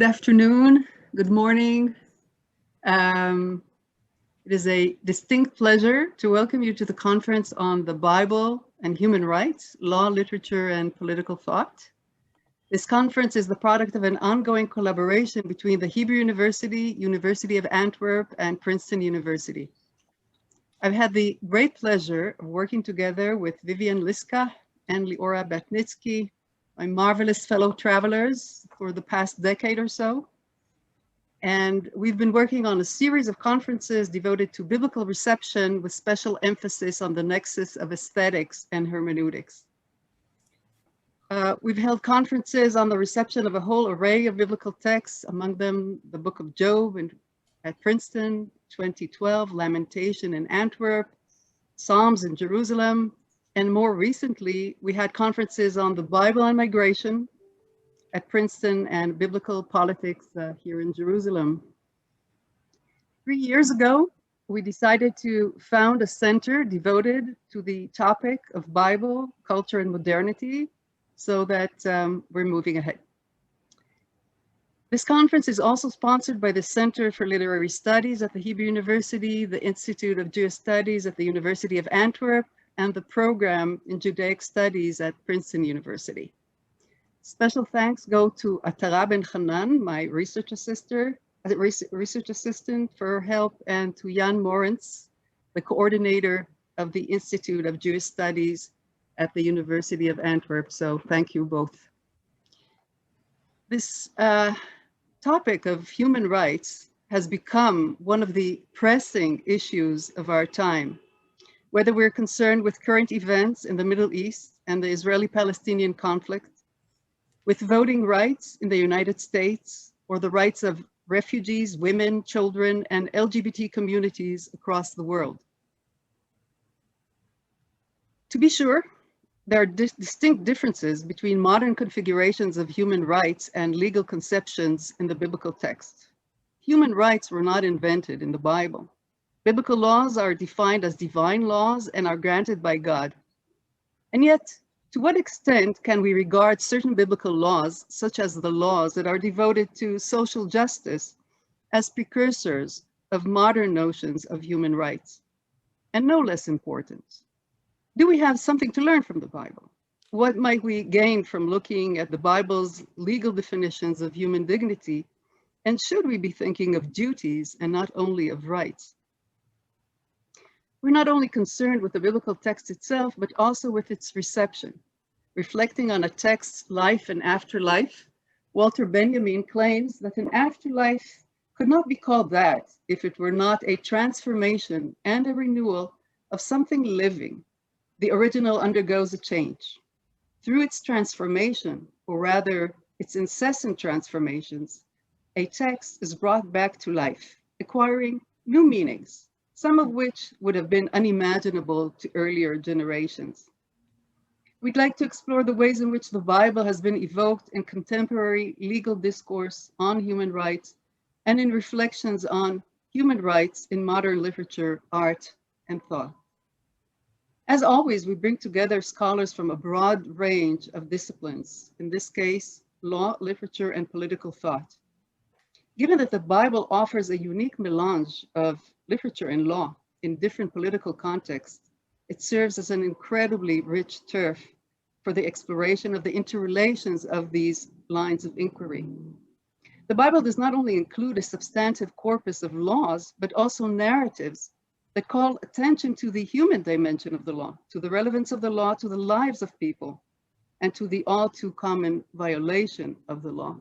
Good afternoon, good morning. It is a distinct pleasure to welcome you to the conference on the Bible and human rights, law, literature, and political thought. This conference is the product of an ongoing collaboration between the Hebrew University, University of Antwerp, and Princeton University. I've had the great pleasure of working together with Vivian, Liska, and Leora Batnitzky, my marvelous fellow travelers, for the past decade or so. And we've been working on a series of conferences devoted to biblical reception with special emphasis on the nexus of aesthetics and hermeneutics. We've held conferences on the reception of a whole array of biblical texts, among them the Book of Job at Princeton, 2012, Lamentation in Antwerp, Psalms in Jerusalem, and more recently, we had conferences on the Bible and migration at Princeton and biblical politics here in Jerusalem. 3 years ago, we decided to found a center devoted to the topic of Bible, culture, and modernity, so that we're moving ahead. This conference is also sponsored by the Center for Literary Studies at the Hebrew University, the Institute of Jewish Studies at the University of Antwerp, and the program in Judaic Studies at Princeton University. Special thanks go to Atara Ben Hanan, my research assistant for her help, and to Jan Moritz, the coordinator of the Institute of Jewish Studies at the University of Antwerp. So thank you both. This topic of human rights has become one of the pressing issues of our time. Whether we're concerned with current events in the Middle East and the Israeli-Palestinian conflict, with voting rights in the United States, or the rights of refugees, women, children, and LGBT communities across the world. To be sure, there are distinct differences between modern configurations of human rights and legal conceptions in the biblical text. Human rights were not invented in the Bible. Biblical laws are defined as divine laws and are granted by God. And yet, to what extent can we regard certain biblical laws, such as the laws that are devoted to social justice, as precursors of modern notions of human rights? And no less important, do we have something to learn from the Bible? What might we gain from looking at the Bible's legal definitions of human dignity? And should we be thinking of duties and not only of rights? We're not only concerned with the biblical text itself, but also with its reception. Reflecting on a text's life and afterlife, Walter Benjamin claims that an afterlife could not be called that if it were not a transformation and a renewal of something living. The original undergoes a change. Through its transformation, or rather its incessant transformations, a text is brought back to life, acquiring new meanings, some of which would have been unimaginable to earlier generations. We'd like to explore the ways in which the Bible has been evoked in contemporary legal discourse on human rights and in reflections on human rights in modern literature, art, and thought. As always, we bring together scholars from a broad range of disciplines, in this case, law, literature, and political thought. Given that the Bible offers a unique melange of literature and law in different political contexts, it serves as an incredibly rich turf for the exploration of the interrelations of these lines of inquiry. The Bible does not only include a substantive corpus of laws, but also narratives that call attention to the human dimension of the law, to the relevance of the law to the lives of people, and to the all too common violation of the law.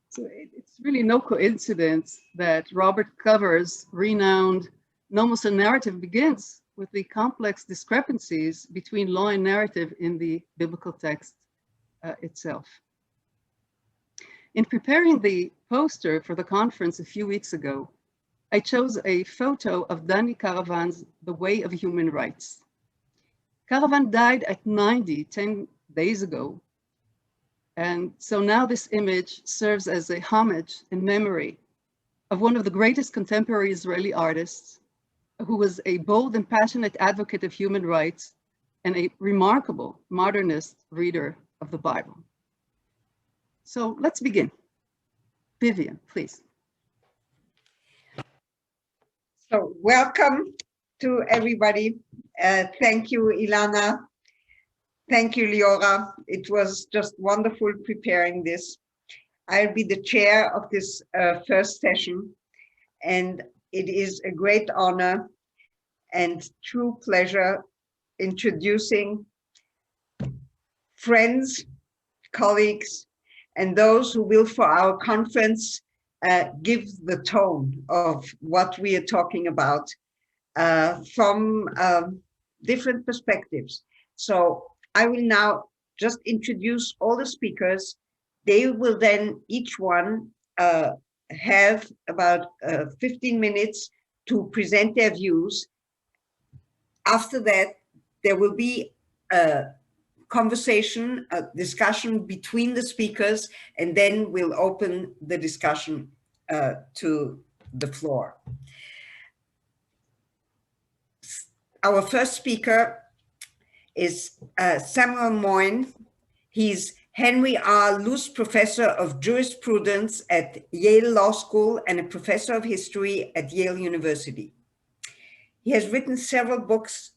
So it's really no coincidence that Robert Cover's renowned Nomos and Narrative begins with the complex discrepancies between law and narrative in the biblical text itself. In preparing the poster for the conference a few weeks ago, I chose a photo of Danny Caravan's The Way of Human Rights. Caravan died at 90, 10 days ago. And so now this image serves as a homage in memory of one of the greatest contemporary Israeli artists, who was a bold and passionate advocate of human rights and a remarkable modernist reader of the Bible. So let's begin. Vivian, please. So welcome to everybody. Thank you, Ilana. Thank you, Leora. It was just wonderful preparing this. I'll be the chair of this first session, and it is a great honor and true pleasure introducing friends, colleagues, and those who will, for our conference, give the tone of what we are talking about from different perspectives. So I will now just introduce all the speakers. They will then, each one, have about 15 minutes to present their views. After that, there will be a conversation, a discussion between the speakers, and then we'll open the discussion to the floor. Our first speaker is Samuel Moyn. He's Henry R. Luce Professor of Jurisprudence at Yale Law School and a Professor of History at Yale University. He has written several books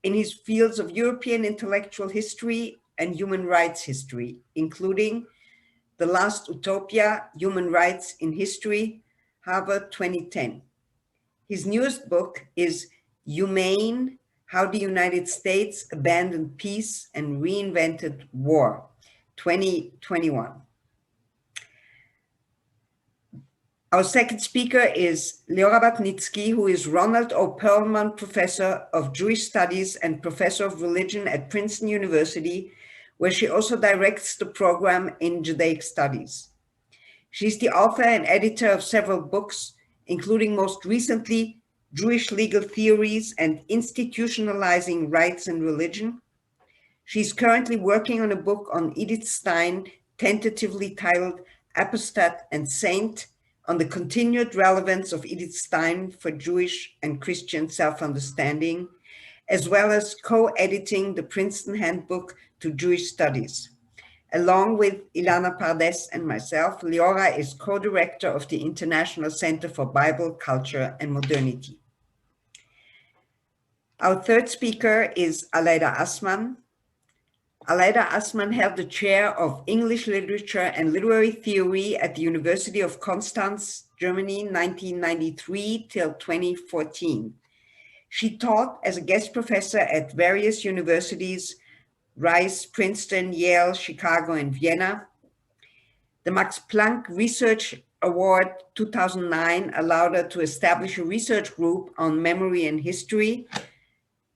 in his fields of European intellectual history and human rights history, including The Last Utopia, Human Rights in History, Harvard 2010. His newest book is Humane: How the United States Abandoned Peace and Reinvented War, 2021. Our second speaker is Leora Batnitzky, who is Ronald O. Perlman Professor of Jewish Studies and Professor of Religion at Princeton University, where she also directs the program in Judaic Studies. She's the author and editor of several books, including most recently Jewish Legal Theories and Institutionalizing Rights and Religion. She's currently working on a book on Edith Stein, tentatively titled Apostate and Saint, on the continued relevance of Edith Stein for Jewish and Christian self-understanding, as well as co-editing the Princeton Handbook to Jewish Studies. Along with Ilana, Pardes, and myself, Leora is co-director of the International Center for Bible, Culture, and Modernity. Our third speaker is Aleida Assmann. Aleida Assmann held the chair of English Literature and Literary Theory at the University of Konstanz, Germany, 1993 till 2014. She taught as a guest professor at various universities, Rice, Princeton, Yale, Chicago, and Vienna. The Max Planck Research Award 2009 allowed her to establish a research group on memory and history,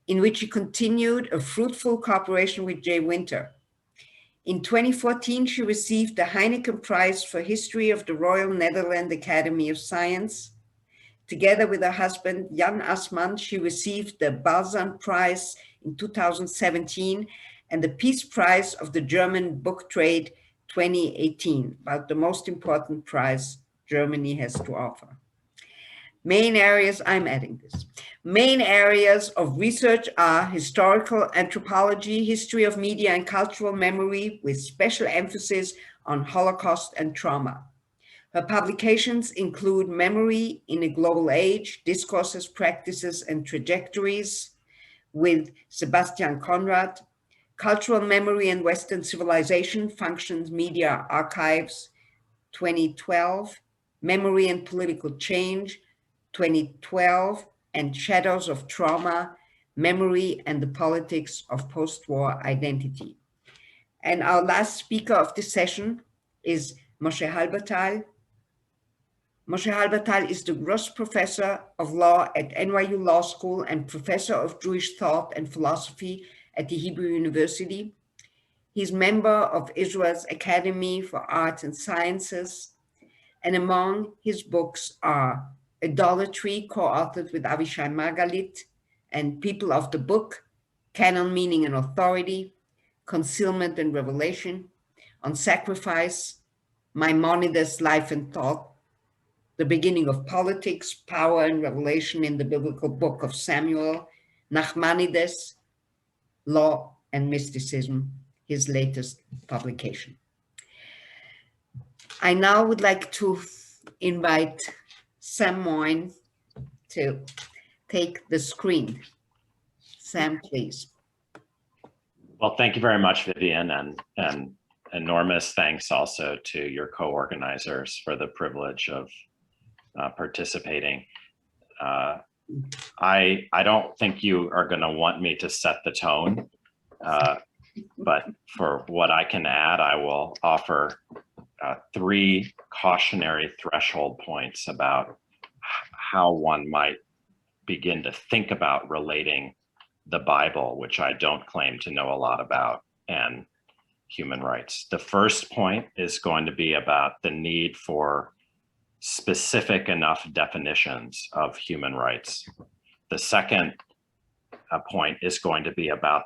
in which she continued a fruitful cooperation with Jay Winter. In 2014, she received the Heineken Prize for History of the Royal Netherlands Academy of Science. Together with her husband, Jan Assmann, she received the Balzan Prize in 2017 and the Peace Prize of the German Book Trade 2018, about the most important prize Germany has to offer. Main areas, I'm adding this. Main areas of research are historical anthropology, history of media and cultural memory, with special emphasis on Holocaust and trauma. Her publications include Memory in a Global Age, Discourses, Practices, and Trajectories with Sebastian Conrad, Cultural Memory and Western Civilization, Functions, Media, Archives, 2012, Memory and Political Change, 2012, and Shadows of Trauma, Memory and the Politics of Post-War Identity. And our last speaker of this session is Moshe Albertal. Moshe Albertal is the Gross Professor of Law at NYU Law School and Professor of Jewish Thought and Philosophy at the Hebrew University. He's member of Israel's Academy for Arts and Sciences, and among his books are Idolatry, co-authored with Avishai Margalit, and People of the Book, Canon, Meaning, and Authority, Concealment and Revelation, On Sacrifice, Maimonides' Life and Thought, The Beginning of Politics, Power and Revelation in the Biblical Book of Samuel, Nachmanides, Law and Mysticism, his latest publication. I now would like to invite Sam Moyn to take the screen. Sam, please. Well, thank you very much, Vivian, and enormous thanks also to your co-organizers for the privilege of participating. I don't think you are going to want me to set the tone, but for what I can add, I will offer 3 cautionary threshold points about how one might begin to think about relating the Bible, which I don't claim to know a lot about, and human rights. The first point is going to be about the need for specific enough definitions of human rights. The second point is going to be about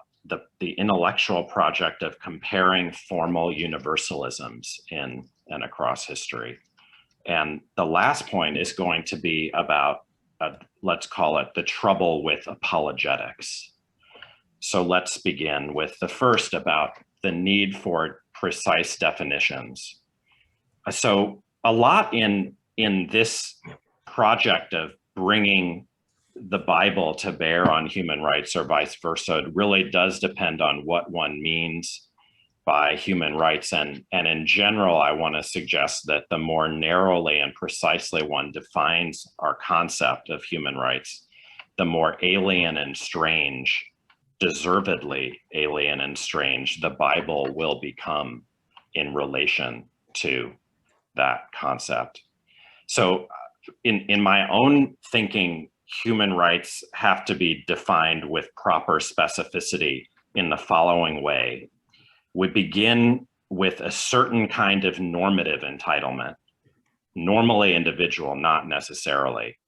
the intellectual project of comparing formal universalisms in and across history. And the last point is going to be about, let's call it the trouble with apologetics. So let's begin with the first, about the need for precise definitions. So a lot in this project of bringing the Bible to bear on human rights or vice versa really does depend on what one means by human rights. And in general, I want to suggest that the more narrowly and precisely one defines our concept of human rights, the more alien and strange, deservedly alien and strange, the Bible will become in relation to that concept. So in my own thinking, human rights have to be defined with proper specificity in the following way. We begin with a certain kind of normative entitlement, normally individual, not necessarily.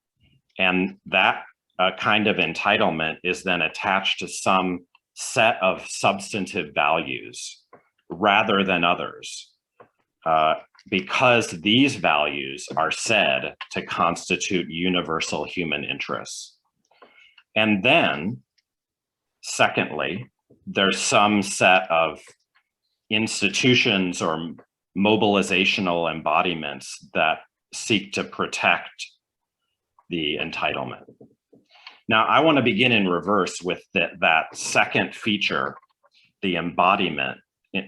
And that kind of entitlement is then attached to some set of substantive values rather than others, because these values are said to constitute universal human interests. And then, secondly, there's some set of institutions or mobilizational embodiments that seek to protect the entitlement. Now, I want to begin in reverse with that second feature, the embodiment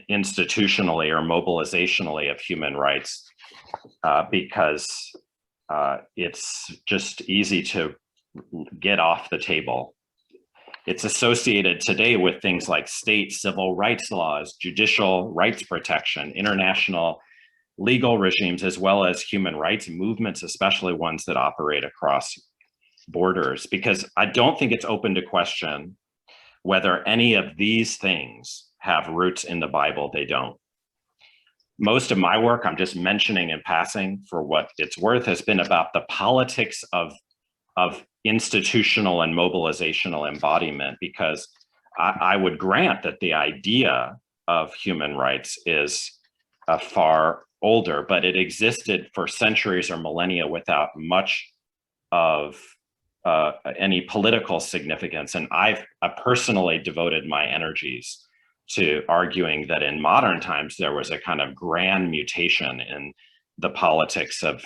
institutionally or mobilizationally of human rights, because it's just easy to get off the table. It's associated today with things like state civil rights laws, judicial rights protection, international legal regimes, as well as human rights movements, especially ones that operate across borders, because I don't think it's open to question whether any of these things have roots in the Bible. They don't. Most of my work, I'm just mentioning in passing for what it's worth, has been about the politics of institutional and mobilizational embodiment, because I would grant that the idea of human rights is far older, but it existed for centuries or millennia without much of any political significance. And I've personally devoted my energies to arguing that in modern times, there was a kind of grand mutation in the politics of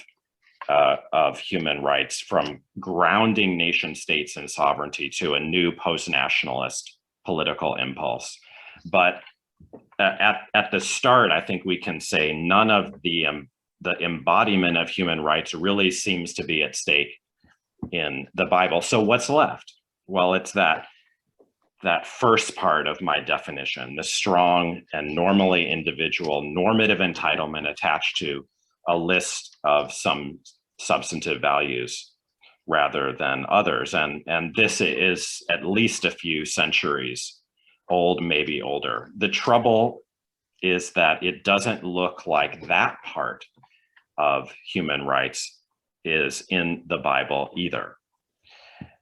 human rights, from grounding nation states in sovereignty to a new post-nationalist political impulse. But at the start, I think we can say none of the embodiment of human rights really seems to be at stake in the Bible. So what's left? Well, it's that first part of my definition, the strong and normally individual normative entitlement attached to a list of some substantive values rather than others. And this is at least a few centuries old, maybe older. The trouble is that it doesn't look like that part of human rights is in the Bible either.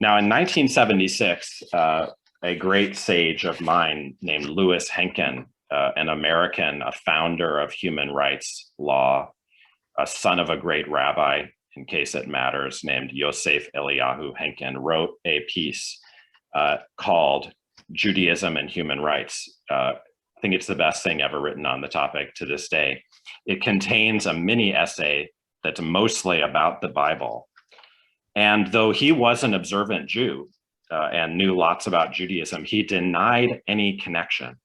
Now, in 1976, a great sage of mine named Louis Henkin, an American, a founder of human rights law, a son of a great rabbi, in case it matters, named Yosef Eliyahu Henkin, wrote a piece called Judaism and Human Rights. I think it's the best thing ever written on the topic to this day. It contains a mini essay that's mostly about the Bible. And though he was an observant Jew and knew lots about Judaism, he denied any connection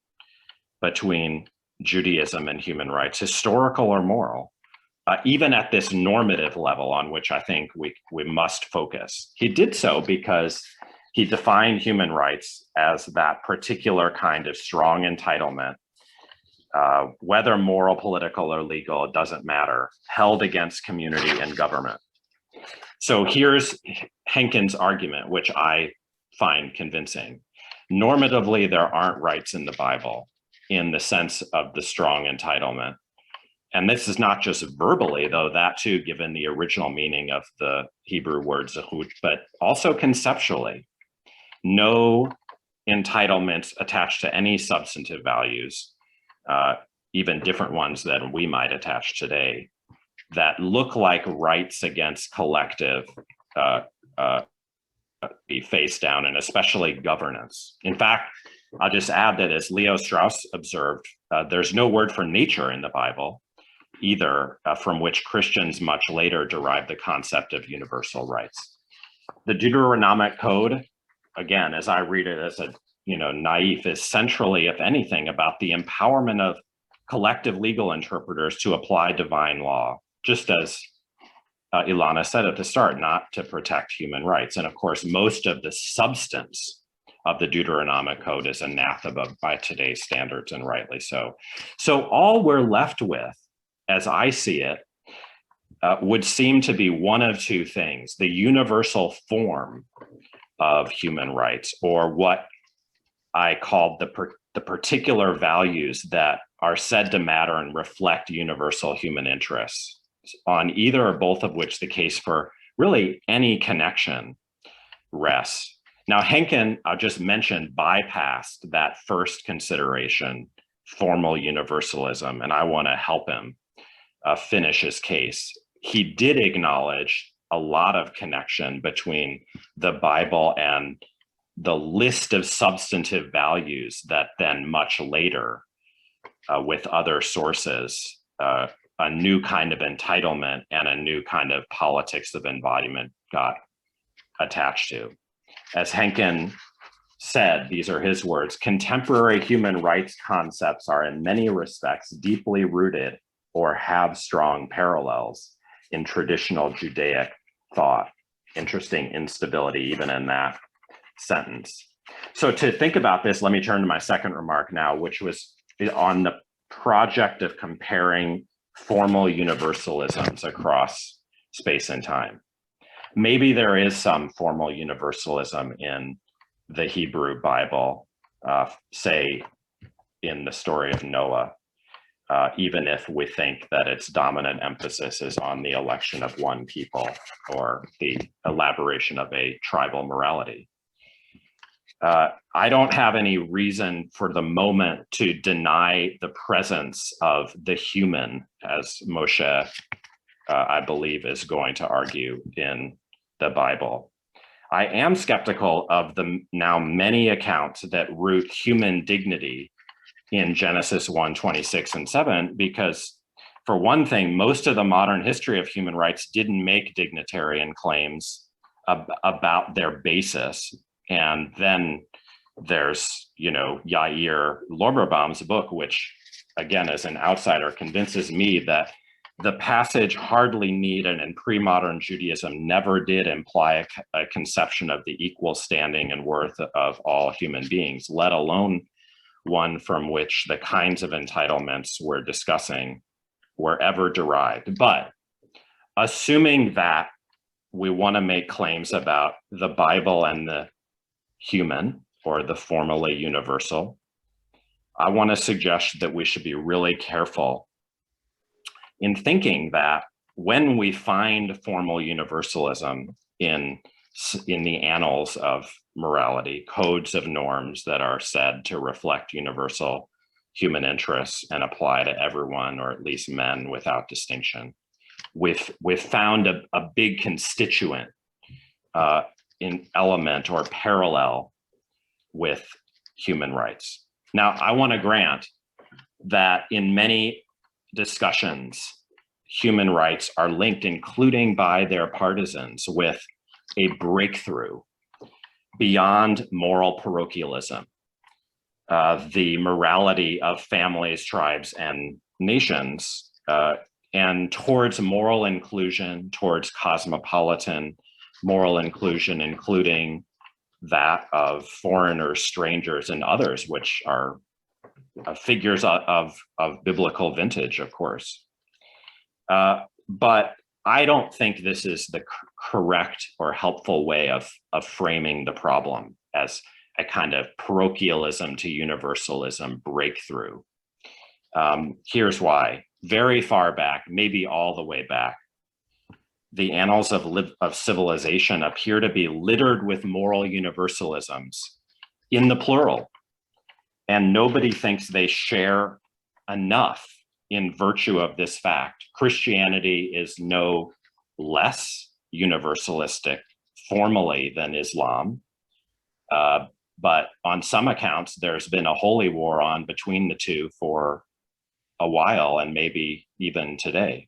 between Judaism and human rights, historical or moral, even at this normative level on which I think we must focus. He did so because he defined human rights as that particular kind of strong entitlement, whether moral, political, or legal, it doesn't matter, held against community and government. So here's Henkin's argument, which I find convincing. Normatively, there aren't rights in the Bible in the sense of the strong entitlement. And this is not just verbally, though that too, given the original meaning of the Hebrew word zechut, but also conceptually. No entitlements attached to any substantive values, even different ones than we might attach today, that look like rights against collective be face down, and especially governance. In fact, I'll just add that as Leo Strauss observed, there's no word for nature in the Bible either, from which Christians much later derived the concept of universal rights. The Deuteronomic Code, again, as I read it as a naive, is centrally, if anything, about the empowerment of collective legal interpreters to apply divine law, just as Ilana said at the start, not to protect human rights. And of course, most of the substance of the Deuteronomic Code is anathema by today's standards, and rightly so. So all we're left with, as I see it, would seem to be one of two things: the universal form of human rights, or what I called the particular values that are said to matter and reflect universal human interests, on either or both of which the case for really any connection rests. Now, Henkin, I'll just mention, bypassed that first consideration, formal universalism, and I want to help him finish his case. He did acknowledge a lot of connection between the Bible and the list of substantive values that then much later, with other sources, a new kind of entitlement and a new kind of politics of embodiment got attached to. As Henkin said, these are his words, contemporary human rights concepts are in many respects deeply rooted or have strong parallels in traditional Judaic thought. Interesting instability even in that sentence. So to think about this, let me turn to my second remark now, which was on the project of comparing formal universalisms across space and time. Maybe there is some formal universalism in the Hebrew Bible, say in the story of Noah, even if we think that its dominant emphasis is on the election of one people or the elaboration of a tribal morality. I don't have any reason for the moment to deny the presence of the human, as Moshe, I believe, is going to argue in the Bible. I am skeptical of the now many accounts that root human dignity in Genesis 1:26 and 7, because for one thing, most of the modern history of human rights didn't make dignitarian claims about their basis. And then there's, Yair Lorberbaum's book, which again, as an outsider, convinces me that the passage hardly needed and pre-modern Judaism never did imply a conception of the equal standing and worth of all human beings, let alone one from which the kinds of entitlements we're discussing were ever derived. But assuming that we want to make claims about the Bible and the human, or the formally universal, I want to suggest that we should be really careful in thinking that when we find formal universalism in the annals of morality, codes of norms that are said to reflect universal human interests and apply to everyone, or at least men without distinction, we've found a big constituent in element or parallel with human rights. Now, I want to grant that in many discussions, human rights are linked, including by their partisans, with a breakthrough beyond moral parochialism, the morality of families, tribes, and nations, and towards moral inclusion, towards cosmopolitan moral inclusion, including that of foreigners, strangers, and others, which are figures of biblical vintage, of course. But I don't think this is the correct or helpful way of framing the problem as a kind of parochialism to universalism breakthrough. Here's why. Very far back, maybe all the way back, the annals of civilization appear to be littered with moral universalisms in the plural, and nobody thinks they share enough in virtue of this fact. Christianity is no less universalistic formally than Islam, but on some accounts, there's been a holy war on between the two for a while, and maybe even today.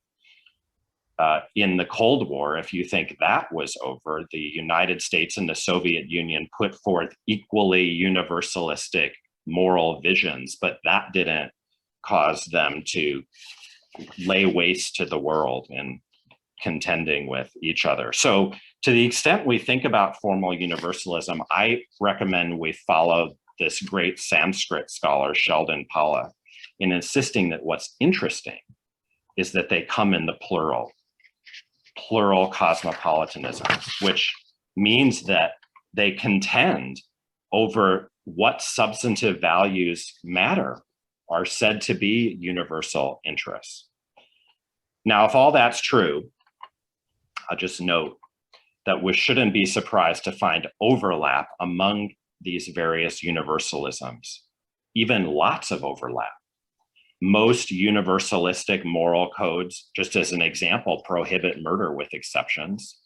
In the Cold War, if you think that was over, the United States and the Soviet Union put forth equally universalistic moral visions, but that didn't cause them to lay waste to the world in contending with each other. So to the extent we think about formal universalism, I recommend we follow this great Sanskrit scholar, Sheldon Pala, in insisting that what's interesting is that they come in the plural cosmopolitanism, which means that they contend over what substantive values matter, are said to be universal interests. Now, if all that's true, I'll just note that we shouldn't be surprised to find overlap among these various universalisms, even lots of overlap. Most universalistic moral codes, just as an example, prohibit murder with exceptions.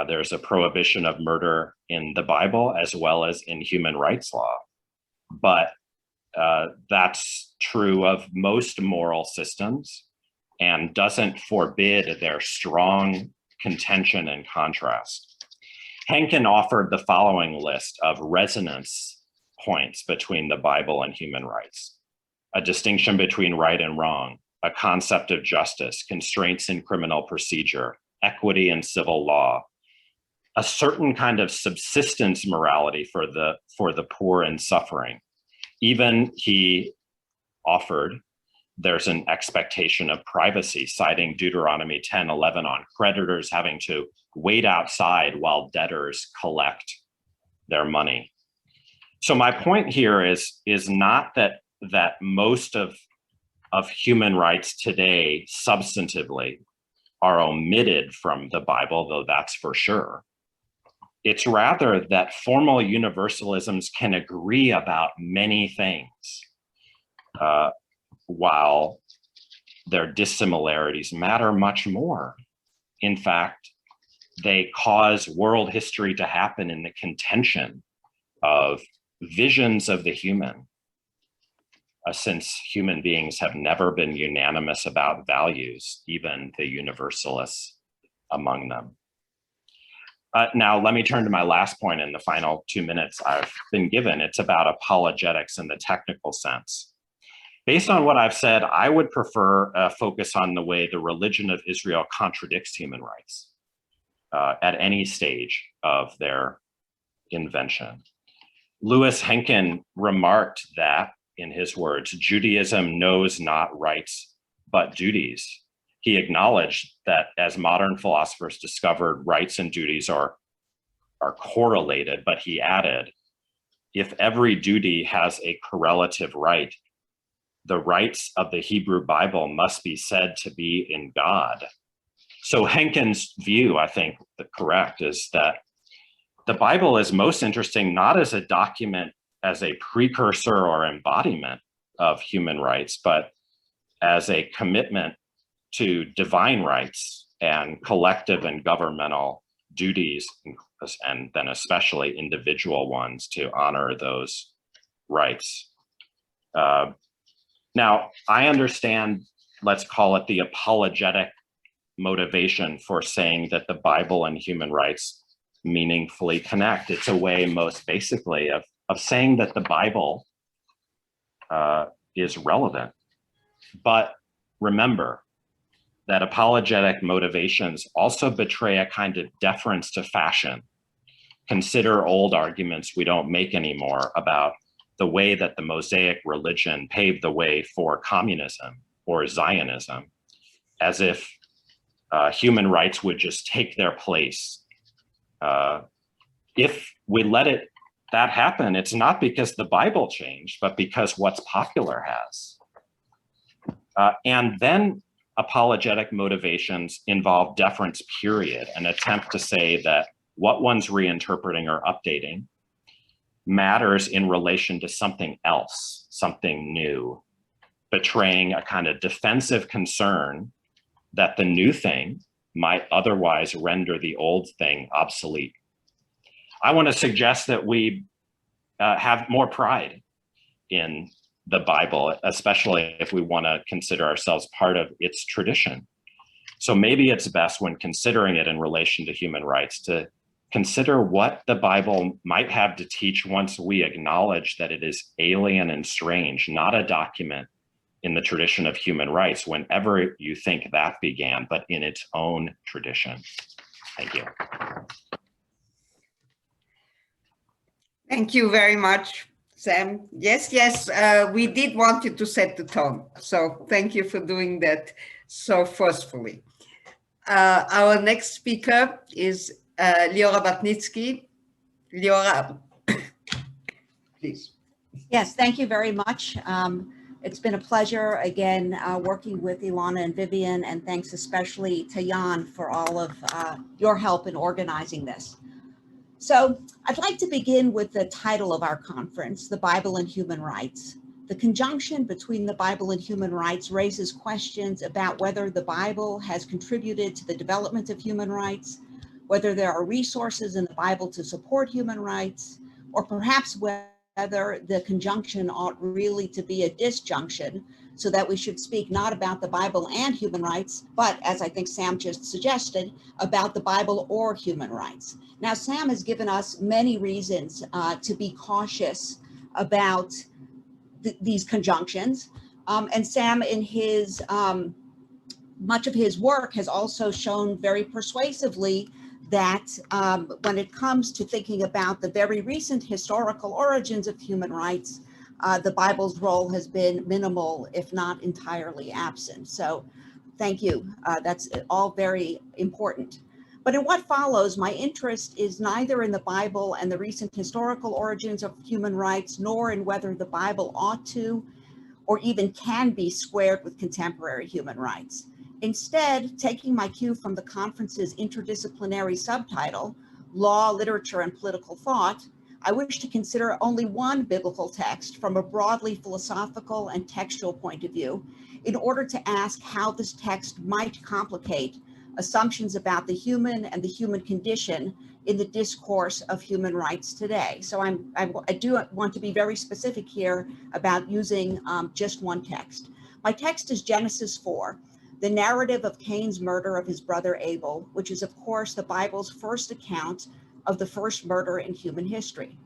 There's a prohibition of murder in the Bible as well as in human rights law. But that's true of most moral systems and doesn't forbid their strong contention and contrast. Henkin offered the following list of resonance points between the Bible and human rights: a distinction between right and wrong, a concept of justice, constraints in criminal procedure, equity in civil law, a certain kind of subsistence morality for the poor and suffering. Even he offered there's an expectation of privacy, citing Deuteronomy 10:11 on creditors having to wait outside while debtors collect their money. So my point here is not that most of human rights today substantively are omitted from the Bible, though that's for sure. It's rather that formal universalisms can agree about many things, while their dissimilarities matter much more. In fact, they cause world history to happen in the contention of visions of the human, since human beings have never been unanimous about values, even the universalists among them. Now, let me turn to my last point in the final 2 minutes I've been given. It's about apologetics in the technical sense. Based on what I've said, I would prefer a focus on the way the religion of Israel contradicts human rights at any stage of their invention. Louis Henkin remarked that, in his words, Judaism knows not rights but duties. He acknowledged that as modern philosophers discovered, rights and duties are correlated, but he added, if every duty has a correlative right, the rights of the Hebrew Bible must be said to be in God. So Henkin's view, I think correct, is that the Bible is most interesting not as a document, as a precursor or embodiment of human rights, but as a commitment to divine rights and collective and governmental duties, and then especially individual ones, to honor those rights. Now, I understand let's call it the apologetic motivation for saying that the Bible and human rights meaningfully connect. It's a way, most basically, of saying that the Bible is relevant. But remember that apologetic motivations also betray a kind of deference to fashion. Consider old arguments we don't make anymore about the way that the Mosaic religion paved the way for communism or Zionism, as if human rights would just take their place. If we let that happen, it's not because the Bible changed, but because what's popular has. And then apologetic motivations involve deference, period, an attempt to say that what one's reinterpreting or updating matters in relation to something else, something new, betraying a kind of defensive concern that the new thing might otherwise render the old thing obsolete. I want to suggest that we have more pride in the Bible, especially if we want to consider ourselves part of its tradition. So maybe it's best, when considering it in relation to human rights, to consider what the Bible might have to teach once we acknowledge that it is alien and strange, not a document in the tradition of human rights, whenever you think that began, but in its own tradition. Thank you. Thank you very much, Sam. Yes, we did want you to set the tone. So thank you for doing that so forcefully. Our next speaker is Leora Batnitzky. Leora, please. Yes, thank you very much. It's been a pleasure, again, working with Ilana and Vivian, and thanks especially to Jan for all of your help in organizing this. So I'd like to begin with the title of our conference, The Bible and Human Rights. The conjunction between the Bible and human rights raises questions about whether the Bible has contributed to the development of human rights, whether there are resources in the Bible to support human rights, or perhaps whether the conjunction ought really to be a disjunction, so that we should speak not about the Bible and human rights, but, as I think Sam just suggested, about the Bible or human rights. Now, Sam has given us many reasons to be cautious about these conjunctions. And Sam, in his much of his work, has also shown very persuasively that when it comes to thinking about the very recent historical origins of human rights, the Bible's role has been minimal, if not entirely absent. So thank you. That's all very important. But in what follows, my interest is neither in the Bible and the recent historical origins of human rights, nor in whether the Bible ought to or even can be squared with contemporary human rights. Instead, taking my cue from the conference's interdisciplinary subtitle, Law, Literature, and Political Thought, I wish to consider only one biblical text from a broadly philosophical and textual point of view in order to ask how this text might complicate assumptions about the human and the human condition in the discourse of human rights today. So I do want to be very specific here about using just one text. My text is Genesis 4, the narrative of Cain's murder of his brother Abel, which is of course the Bible's first account of the first murder in human history.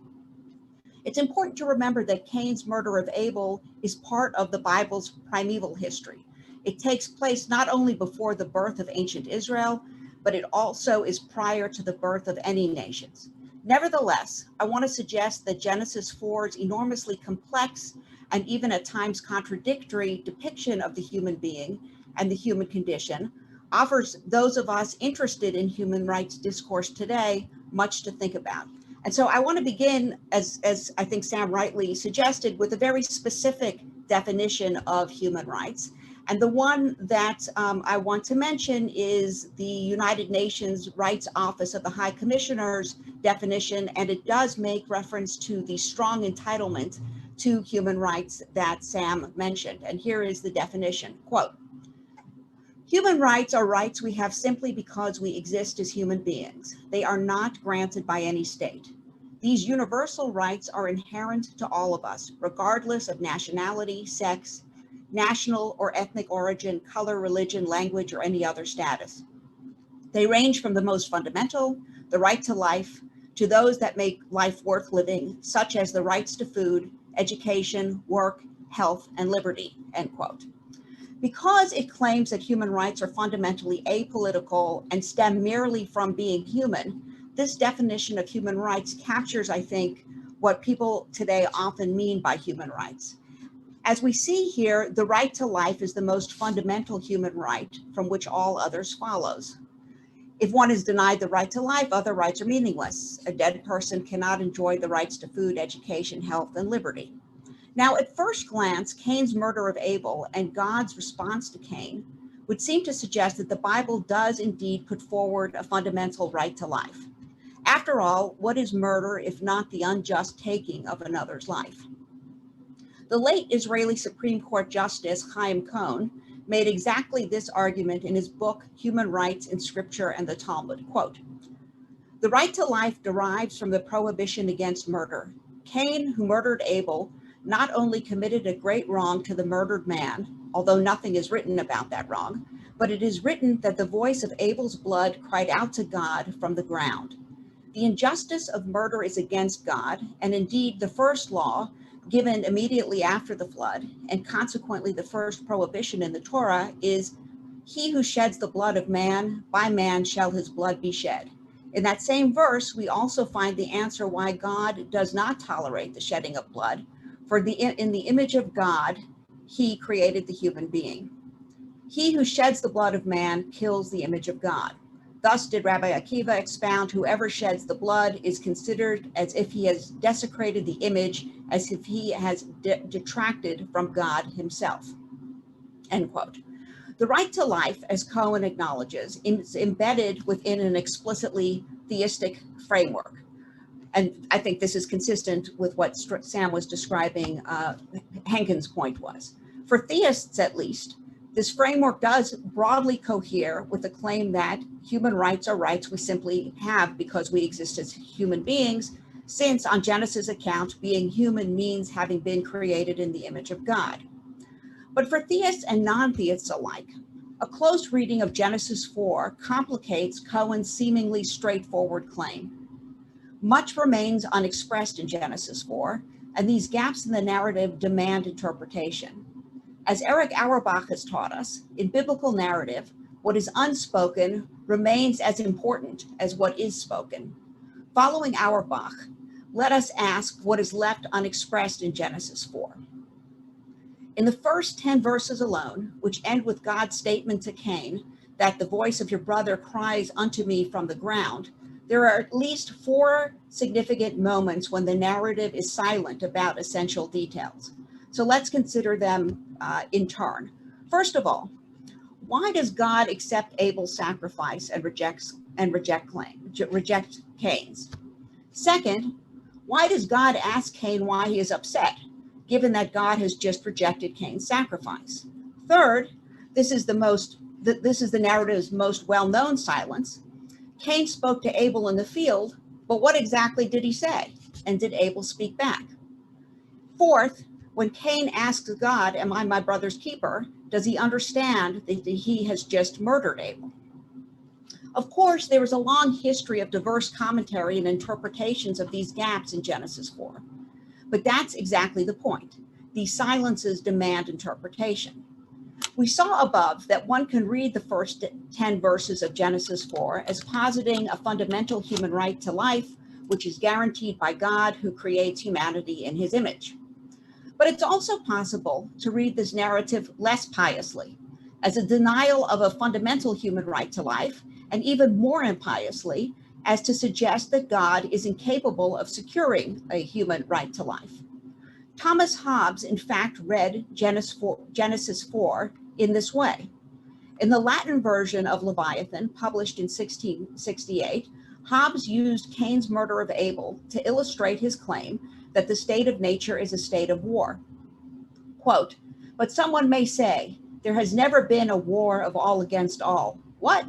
It's important to remember that Cain's murder of Abel is part of the Bible's primeval history. It takes place not only before the birth of ancient Israel, but it also is prior to the birth of any nations. Nevertheless, I want to suggest that Genesis 4's enormously complex and even at times contradictory depiction of the human being and the human condition offers those of us interested in human rights discourse today much to think about. And so I want to begin, as I think Sam rightly suggested, with a very specific definition of human rights. And the one that I want to mention is the United Nations Rights Office of the High Commissioner's definition, and it does make reference to the strong entitlement to human rights that Sam mentioned. And here is the definition, quote, "Human rights are rights we have simply because we exist as human beings. They are not granted by any state. These universal rights are inherent to all of us, regardless of nationality, sex, national or ethnic origin, color, religion, language, or any other status. They range from the most fundamental, the right to life, to those that make life worth living, such as the rights to food, education, work, health, and liberty, end quote. Because it claims that human rights are fundamentally apolitical and stem merely from being human, this definition of human rights captures, I think, what people today often mean by human rights. As we see here, the right to life is the most fundamental human right from which all others follows. If one is denied the right to life, other rights are meaningless. A dead person cannot enjoy the rights to food, education, health, and liberty. Now, at first glance, Cain's murder of Abel and God's response to Cain would seem to suggest that the Bible does indeed put forward a fundamental right to life. After all, what is murder if not the unjust taking of another's life? The late Israeli Supreme Court Justice Chaim Cohn made exactly this argument in his book, Human Rights in Scripture and the Talmud. Quote, "The right to life derives from the prohibition against murder. Cain, who murdered Abel, not only committed a great wrong to the murdered man, although nothing is written about that wrong, but it is written that the voice of Abel's blood cried out to God from the ground. The injustice of murder is against God, and indeed the first law, given immediately after the flood, and consequently the first prohibition in the Torah, is, 'He who sheds the blood of man, by man shall his blood be shed.' In that same verse, we also find the answer why God does not tolerate the shedding of blood, for in the image of God, he created the human being. He who sheds the blood of man kills the image of God. Thus did Rabbi Akiva expound, whoever sheds the blood is considered as if he has desecrated the image, as if he has detracted from God himself," end quote. The right to life, as Cohen acknowledges, is embedded within an explicitly theistic framework. And I think this is consistent with what Sam was describing, Henkin's point was. For theists, at least, this framework does broadly cohere with the claim that human rights are rights we simply have because we exist as human beings, since on Genesis' account, being human means having been created in the image of God. But for theists and non-theists alike, a close reading of Genesis 4 complicates Cohen's seemingly straightforward claim. Much remains unexpressed in Genesis 4, and these gaps in the narrative demand interpretation. As Eric Auerbach has taught us, in biblical narrative, what is unspoken remains as important as what is spoken. Following Auerbach, let us ask what is left unexpressed in Genesis 4. In the first 10 verses alone, which end with God's statement to Cain that the voice of your brother cries unto me from the ground, there are at least 4 significant moments when the narrative is silent about essential details. So let's consider them in turn. First of all, why does God accept Abel's sacrifice and reject Cain's? Second, why does God ask Cain why he is upset, given that God has just rejected Cain's sacrifice? Third, this is the narrative's most well-known silence. Cain spoke to Abel in the field, but what exactly did he say? And did Abel speak back? Fourth, when Cain asks God, am I my brother's keeper? Does he understand that he has just murdered Abel? Of course, there is a long history of diverse commentary and interpretations of these gaps in Genesis 4. But that's exactly the point. These silences demand interpretation. We saw above that one can read the first 10 verses of Genesis 4 as positing a fundamental human right to life, which is guaranteed by God, who creates humanity in his image. But it's also possible to read this narrative less piously, as a denial of a fundamental human right to life, and even more impiously, as to suggest that God is incapable of securing a human right to life. Thomas Hobbes, in fact, read Genesis 4 in this way. In the Latin version of Leviathan, published in 1668, Hobbes used Cain's murder of Abel to illustrate his claim that the state of nature is a state of war. Quote, but someone may say, there has never been a war of all against all. What?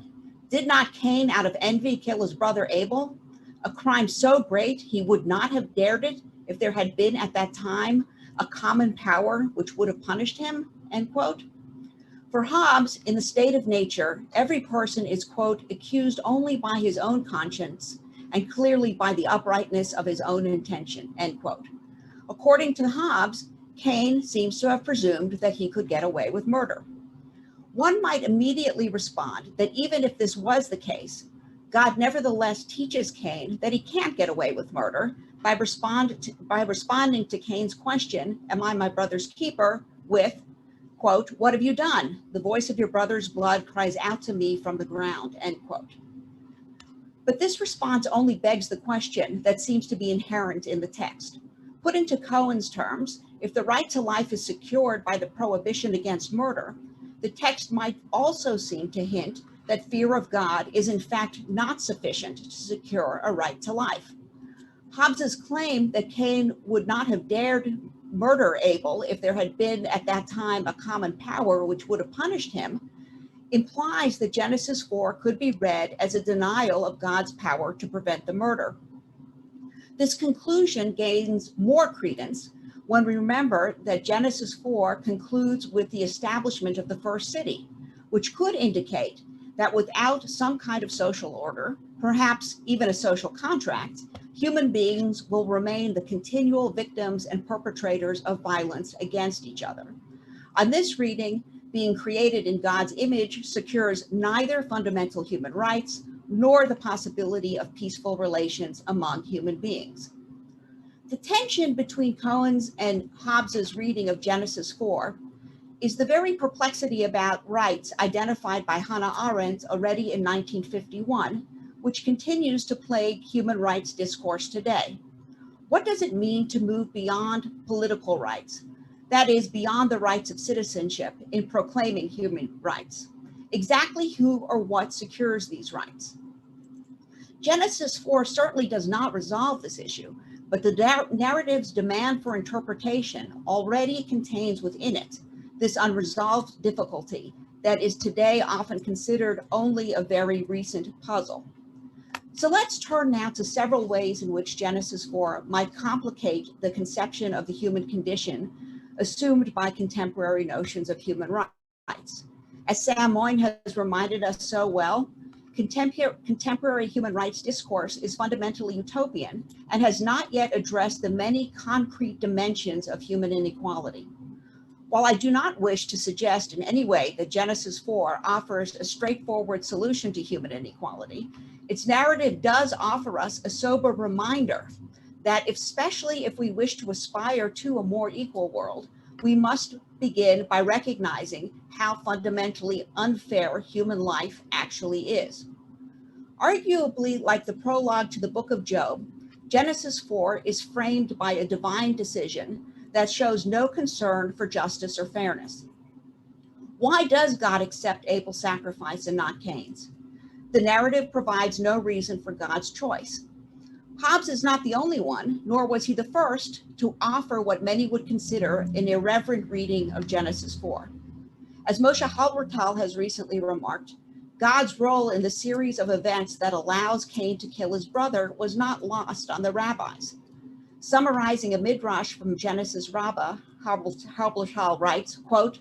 Did not Cain out of envy kill his brother Abel? A crime so great he would not have dared it if there had been at that time a common power which would have punished him, end quote. For Hobbes, in the state of nature, every person is, quote, accused only by his own conscience and clearly by the uprightness of his own intention, end quote. According to Hobbes, Cain seems to have presumed that he could get away with murder. One might immediately respond that even if this was the case, God nevertheless teaches Cain that he can't get away with murder by responding to Cain's question, am I my brother's keeper, with, quote, what have you done? The voice of your brother's blood cries out to me from the ground, end quote. But this response only begs the question that seems to be inherent in the text. Put into Cohen's terms, if the right to life is secured by the prohibition against murder, the text might also seem to hint that fear of God is in fact not sufficient to secure a right to life. Hobbes's claim that Cain would not have dared murder Abel if there had been at that time a common power which would have punished him implies that Genesis 4 could be read as a denial of God's power to prevent the murder. This conclusion gains more credence when we remember that Genesis 4 concludes with the establishment of the first city, which could indicate that without some kind of social order, perhaps even a social contract, human beings will remain the continual victims and perpetrators of violence against each other. On this reading, being created in God's image secures neither fundamental human rights nor the possibility of peaceful relations among human beings. The tension between Cohen's and Hobbes's reading of Genesis 4 is the very perplexity about rights identified by Hannah Arendt already in 1951, which continues to plague human rights discourse today. What does it mean to move beyond political rights? That is, beyond the rights of citizenship in proclaiming human rights. Exactly who or what secures these rights? Genesis 4 certainly does not resolve this issue, but the narrative's demand for interpretation already contains within it this unresolved difficulty that is today often considered only a very recent puzzle. So let's turn now to several ways in which Genesis 4 might complicate the conception of the human condition assumed by contemporary notions of human rights. As Sam Moyn has reminded us so well, contemporary human rights discourse is fundamentally utopian and has not yet addressed the many concrete dimensions of human inequality. While I do not wish to suggest in any way that Genesis 4 offers a straightforward solution to human inequality, its narrative does offer us a sober reminder that especially if we wish to aspire to a more equal world, we must begin by recognizing how fundamentally unfair human life actually is. Arguably, like the prologue to the book of Job, Genesis 4 is framed by a divine decision that shows no concern for justice or fairness. Why does God accept Abel's sacrifice and not Cain's? The narrative provides no reason for God's choice. Hobbes is not the only one, nor was he the first, to offer what many would consider an irreverent reading of Genesis 4. As Moshe Albertal has recently remarked, God's role in the series of events that allows Cain to kill his brother was not lost on the rabbis. Summarizing a midrash from Genesis Rabbah, Albertal writes, quote,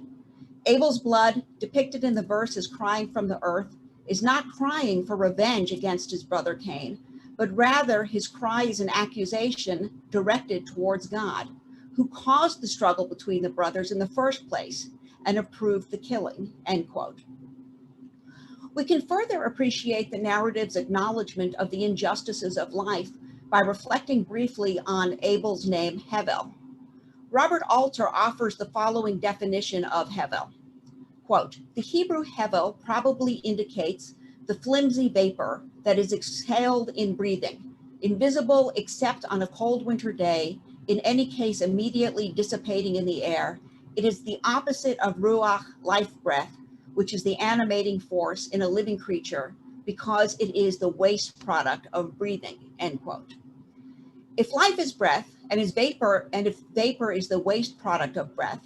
Abel's blood, depicted in the verse as crying from the earth, is not crying for revenge against his brother Cain, but rather his cry is an accusation directed towards God, who caused the struggle between the brothers in the first place and approved the killing, end quote. We can further appreciate the narrative's acknowledgement of the injustices of life by reflecting briefly on Abel's name, Hevel. Robert Alter offers the following definition of Hevel. Quote, the Hebrew Hevel probably indicates the flimsy vapor that is exhaled in breathing, invisible except on a cold winter day, in any case immediately dissipating in the air. It is the opposite of ruach, life breath, which is the animating force in a living creature, because it is the waste product of breathing, end quote. If life is breath and if vapor is the waste product of breath,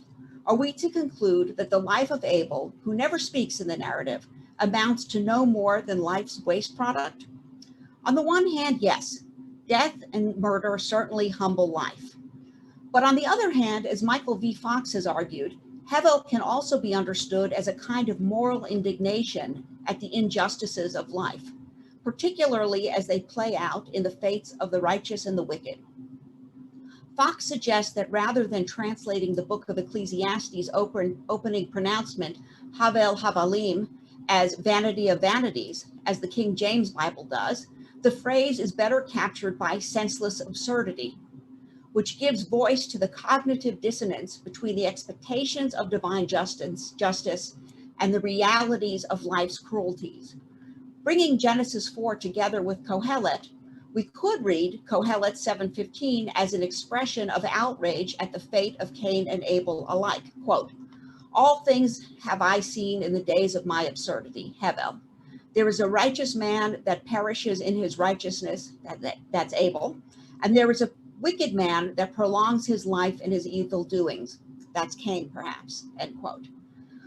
are we to conclude that the life of Abel, who never speaks in the narrative, amounts to no more than life's waste product? On the one hand, yes, death and murder certainly humble life. But on the other hand, as Michael V. Fox has argued, Hevel can also be understood as a kind of moral indignation at the injustices of life, particularly as they play out in the fates of the righteous and the wicked. Fox suggests that rather than translating the book of Ecclesiastes' opening pronouncement, Havel Havalim, as vanity of vanities, as the King James Bible does, the phrase is better captured by senseless absurdity, which gives voice to the cognitive dissonance between the expectations of divine justice and the realities of life's cruelties. Bringing Genesis 4 together with Kohelet, we could read Kohelet 7:15 as an expression of outrage at the fate of Cain and Abel alike. Quote, "All things have I seen in the days of my absurdity," Hevel. "There is a righteous man that perishes in his righteousness," that's Abel, "and there is a wicked man that prolongs his life in his evil doings," that's Cain perhaps, end quote.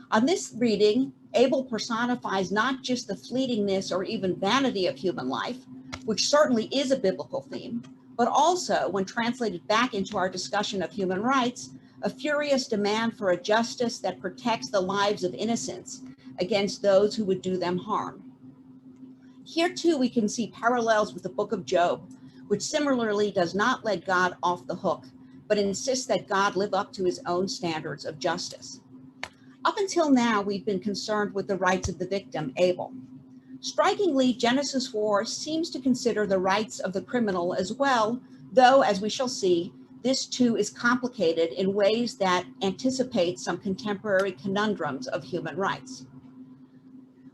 On this reading, Abel personifies not just the fleetingness or even vanity of human life, which certainly is a biblical theme, but also, when translated back into our discussion of human rights, a furious demand for a justice that protects the lives of innocents against those who would do them harm. Here too, we can see parallels with the book of Job, which similarly does not let God off the hook, but insists that God live up to his own standards of justice. Up until now, we've been concerned with the rights of the victim, Abel. Strikingly, Genesis 4 seems to consider the rights of the criminal as well, though, as we shall see, this too is complicated in ways that anticipate some contemporary conundrums of human rights.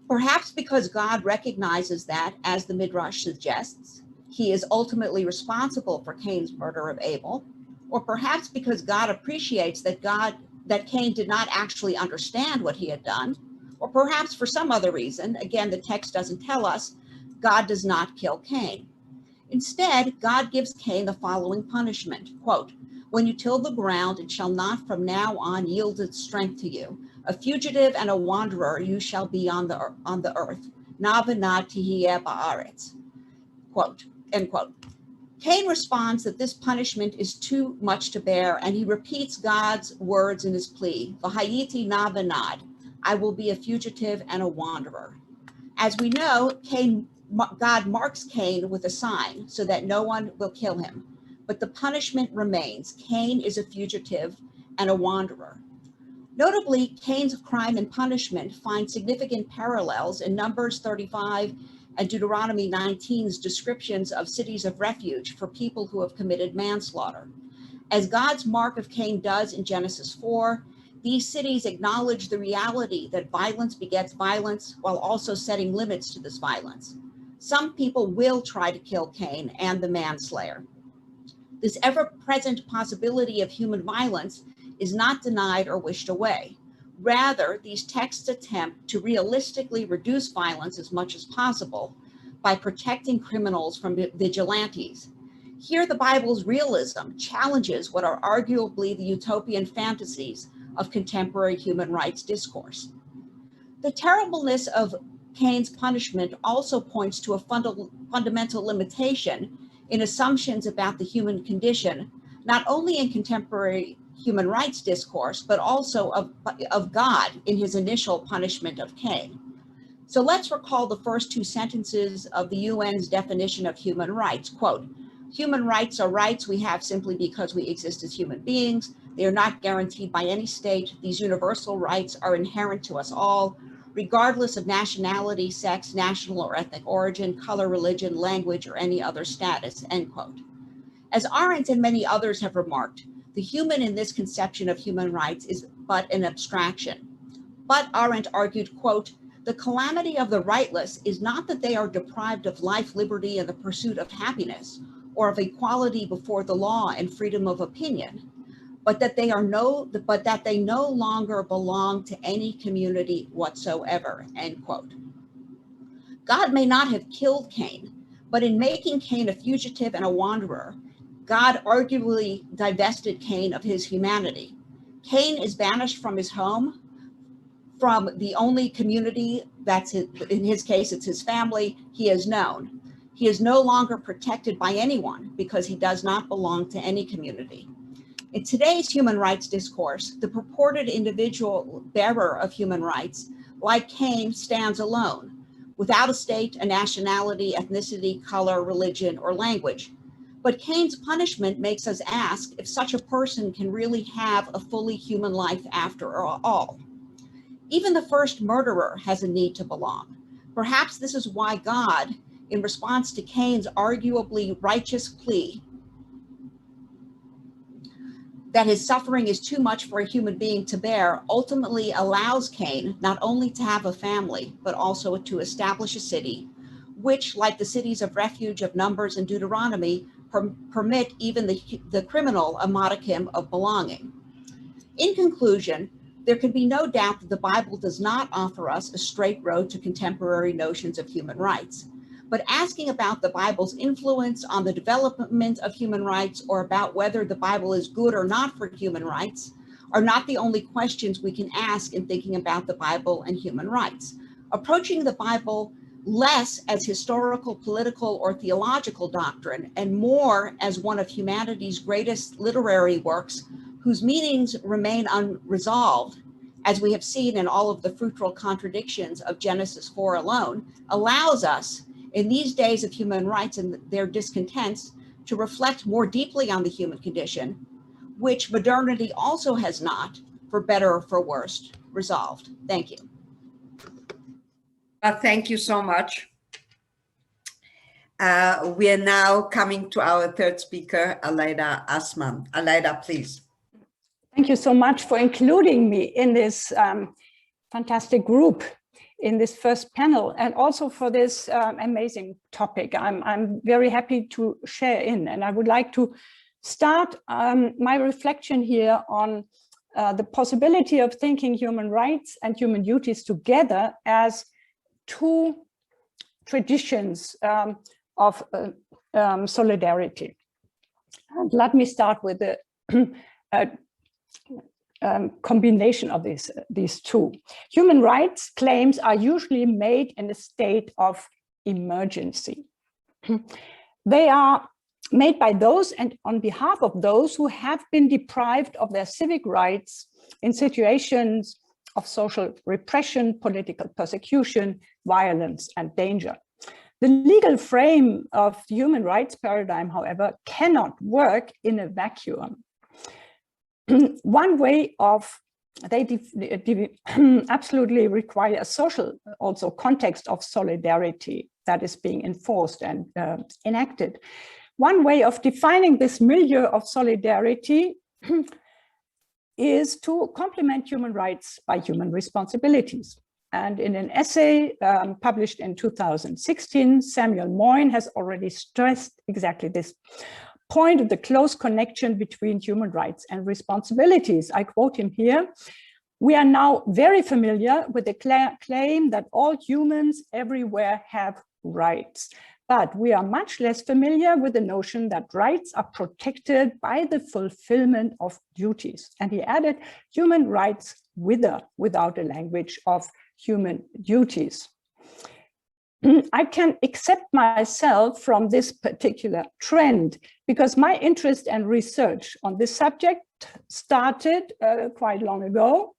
Perhaps because God recognizes that, as the Midrash suggests, he is ultimately responsible for Cain's murder of Abel, or perhaps because God appreciates that Cain did not actually understand what he had done, or perhaps for some other reason, again, the text doesn't tell us, God does not kill Cain. Instead, God gives Cain the following punishment, quote, "When you till the ground, it shall not from now on yield its strength to you. A fugitive and a wanderer you shall be on the earth. Na v'na tihiyeh ba'aretz," quote, end quote. Cain responds that this punishment is too much to bear, and he repeats God's words in his plea, "V'hayiti na v'nad," I will be a fugitive and a wanderer. As we know, God marks Cain with a sign so that no one will kill him, but the punishment remains. Cain is a fugitive and a wanderer. Notably, Cain's crime and punishment find significant parallels in Numbers 35 and Deuteronomy 19's descriptions of cities of refuge for people who have committed manslaughter. As God's mark of Cain does in Genesis 4, these cities acknowledge the reality that violence begets violence while also setting limits to this violence. Some people will try to kill Cain and the manslayer. This ever-present possibility of human violence is not denied or wished away. Rather, these texts attempt to realistically reduce violence as much as possible by protecting criminals from vigilantes. Here, the Bible's realism challenges what are arguably the utopian fantasies of contemporary human rights discourse. The terribleness of Cain's punishment also points to a fundamental limitation in assumptions about the human condition, not only in contemporary human rights discourse, but also of God in his initial punishment of Cain. So let's recall the first two sentences of the UN's definition of human rights. Quote, "Human rights are rights we have simply because we exist as human beings. They are not guaranteed by any state. These universal rights are inherent to us all, regardless of nationality, sex, national or ethnic origin, color, religion, language, or any other status," end quote. As Arendt and many others have remarked, the human in this conception of human rights is but an abstraction. But Arendt argued, quote, "The calamity of the rightless is not that they are deprived of life, liberty, and the pursuit of happiness, or of equality before the law and freedom of opinion, but that they no longer belong to any community whatsoever," end quote. God may not have killed Cain, but in making Cain a fugitive and a wanderer, God arguably divested Cain of his humanity. Cain is banished from his home, from the only community in his case, it's his family, he has known. He is no longer protected by anyone because he does not belong to any community. In today's human rights discourse, the purported individual bearer of human rights, like Cain, stands alone, without a state, a nationality, ethnicity, color, religion, or language. But Cain's punishment makes us ask if such a person can really have a fully human life after all. Even the first murderer has a need to belong. Perhaps this is why God, in response to Cain's arguably righteous plea that his suffering is too much for a human being to bear, ultimately allows Cain not only to have a family, but also to establish a city, which, like the cities of refuge of Numbers and Deuteronomy, permit even the criminal a modicum of belonging. In conclusion, there can be no doubt that the Bible does not offer us a straight road to contemporary notions of human rights. But asking about the Bible's influence on the development of human rights, or about whether the Bible is good or not for human rights, are not the only questions we can ask in thinking about the Bible and human rights. Approaching the Bible less as historical, political, or theological doctrine, and more as one of humanity's greatest literary works, whose meanings remain unresolved, as we have seen in all of the fruitful contradictions of Genesis 4 alone, allows us, in these days of human rights and their discontents, to reflect more deeply on the human condition, which modernity also has not, for better or for worse, resolved. Thank you. Thank you so much. We are now coming to our third speaker, Aleida Assmann. Aleida, please. Thank you so much for including me in this fantastic group, in this first panel, and also for this amazing topic. I'm very happy to share in, and I would like to start my reflection here on the possibility of thinking human rights and human duties together as two traditions of solidarity. And let me start with the combination of these two. Human rights claims are usually made in a state of emergency. They are made by those and on behalf of those who have been deprived of their civic rights in situations of social repression, political persecution, violence, and danger. The legal frame of the human rights paradigm, however, cannot work in a vacuum. One way of, they absolutely require a social also context of solidarity that is being enforced and enacted. One way of defining this milieu of solidarity is to complement human rights by human responsibilities. And in an essay published in 2016, Samuel Moyn has already stressed exactly this point of the close connection between human rights and responsibilities. I quote him here: "We are now very familiar with the claim that all humans everywhere have rights. But we are much less familiar with the notion that rights are protected by the fulfillment of duties." And he added, "Human rights wither without a language of human duties." I can accept myself from this particular trend because my interest and research on this subject started quite long ago.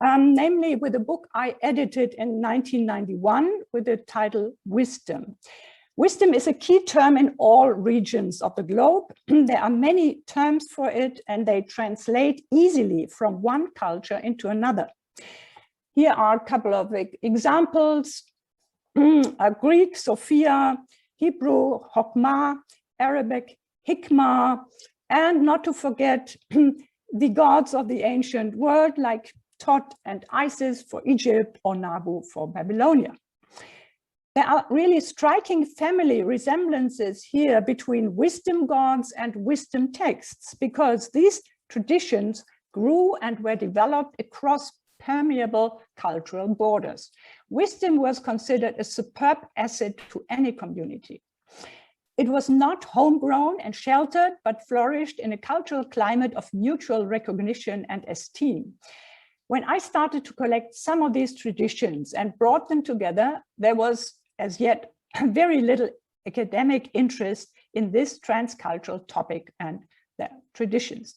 Namely with a book I edited in 1991 with the title Wisdom. Wisdom is a key term in all regions of the globe. There are many terms for it and they translate easily from one culture into another. Here are a couple of examples: Greek, Sophia, Hebrew, Chokmah, Arabic, Hikmah, and not to forget the gods of the ancient world like Thoth and Isis for Egypt or Nabu for Babylonia. There are really striking family resemblances here between wisdom gods and wisdom texts, because these traditions grew and were developed across permeable cultural borders. Wisdom was considered a superb asset to any community. It was not homegrown and sheltered, but flourished in a cultural climate of mutual recognition and esteem. When I started to collect some of these traditions and brought them together, there was as yet very little academic interest in this transcultural topic and their traditions.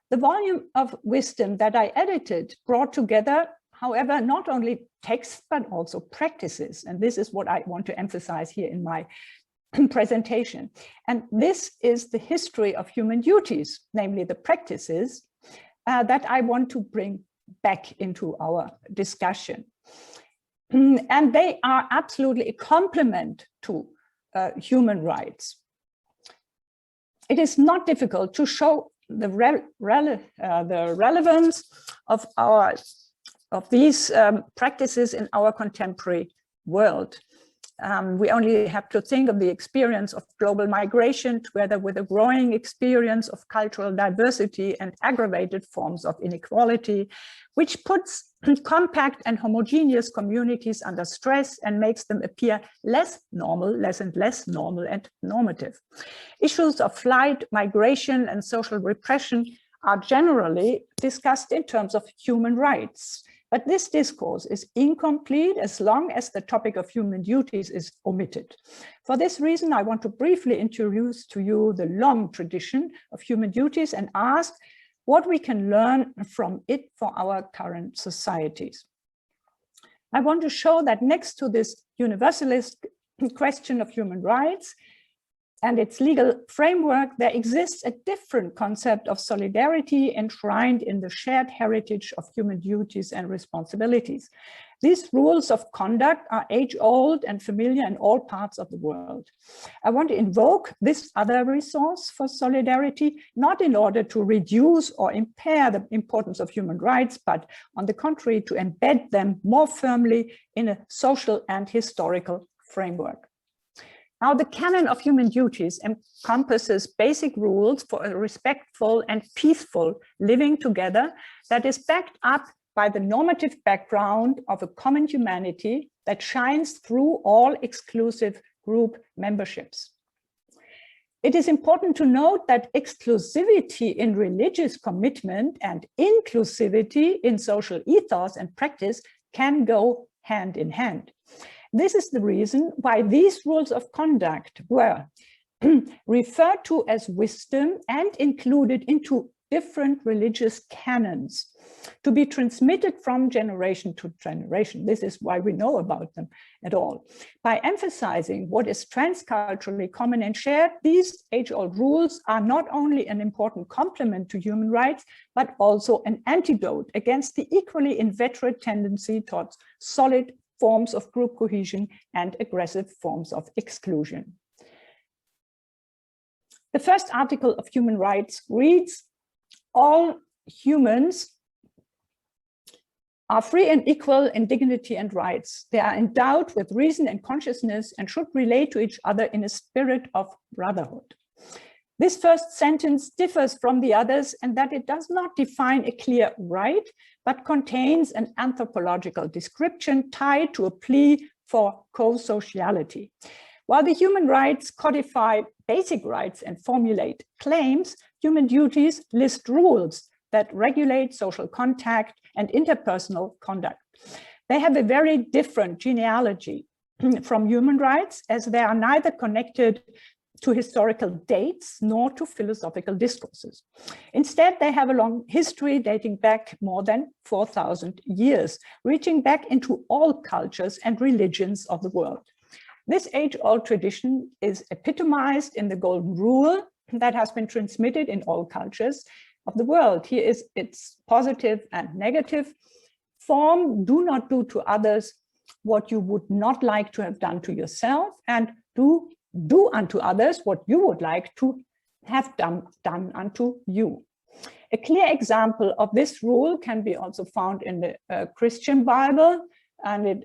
The volume of wisdom that I edited brought together, however, not only texts, but also practices. And this is what I want to emphasize here in my presentation. And this is the history of human duties, namely the practices that I want to bring back into our discussion. And they are absolutely a complement to human rights. It is not difficult to show the relevance of these practices in our contemporary world. We only have to think of the experience of global migration together with a growing experience of cultural diversity and aggravated forms of inequality, which puts compact and homogeneous communities under stress and makes them appear less and less normal and normative. Issues of flight, migration, and social repression are generally discussed in terms of human rights. But this discourse is incomplete as long as the topic of human duties is omitted. For this reason, I want to briefly introduce to you the long tradition of human duties and ask what we can learn from it for our current societies. I want to show that next to this universalist question of human rights and its legal framework, there exists a different concept of solidarity enshrined in the shared heritage of human duties and responsibilities. These rules of conduct are age-old and familiar in all parts of the world. I want to invoke this other resource for solidarity, not in order to reduce or impair the importance of human rights, but on the contrary, to embed them more firmly in a social and historical framework. Now, the canon of human duties encompasses basic rules for a respectful and peaceful living together that is backed up by the normative background of a common humanity that shines through all exclusive group memberships. It is important to note that exclusivity in religious commitment and inclusivity in social ethos and practice can go hand in hand. This is the reason why these rules of conduct were referred to as wisdom and included into different religious canons to be transmitted from generation to generation. This is why we know about them at all. By emphasizing what is transculturally common and shared, these age-old rules are not only an important complement to human rights, but also an antidote against the equally inveterate tendency towards solid forms of group cohesion and aggressive forms of exclusion. The first article of human rights reads, all humans are free and equal in dignity and rights. They are endowed with reason and consciousness and should relate to each other in a spirit of brotherhood. This first sentence differs from the others in that it does not define a clear right, but contains an anthropological description tied to a plea for co-sociality. While the human rights codify basic rights and formulate claims, human duties list rules that regulate social contact and interpersonal conduct. They have a very different genealogy from human rights, as they are neither connected to historical dates nor to philosophical discourses. Instead, they have a long history dating back more than 4,000 years, reaching back into all cultures and religions of the world. This age-old tradition is epitomized in the Golden Rule that has been transmitted in all cultures of the world. Here is its positive and negative form. Do not do to others what you would not like to have done to yourself, and do unto others what you would like to have done unto you. A clear example of this rule can be also found in the Christian Bible, and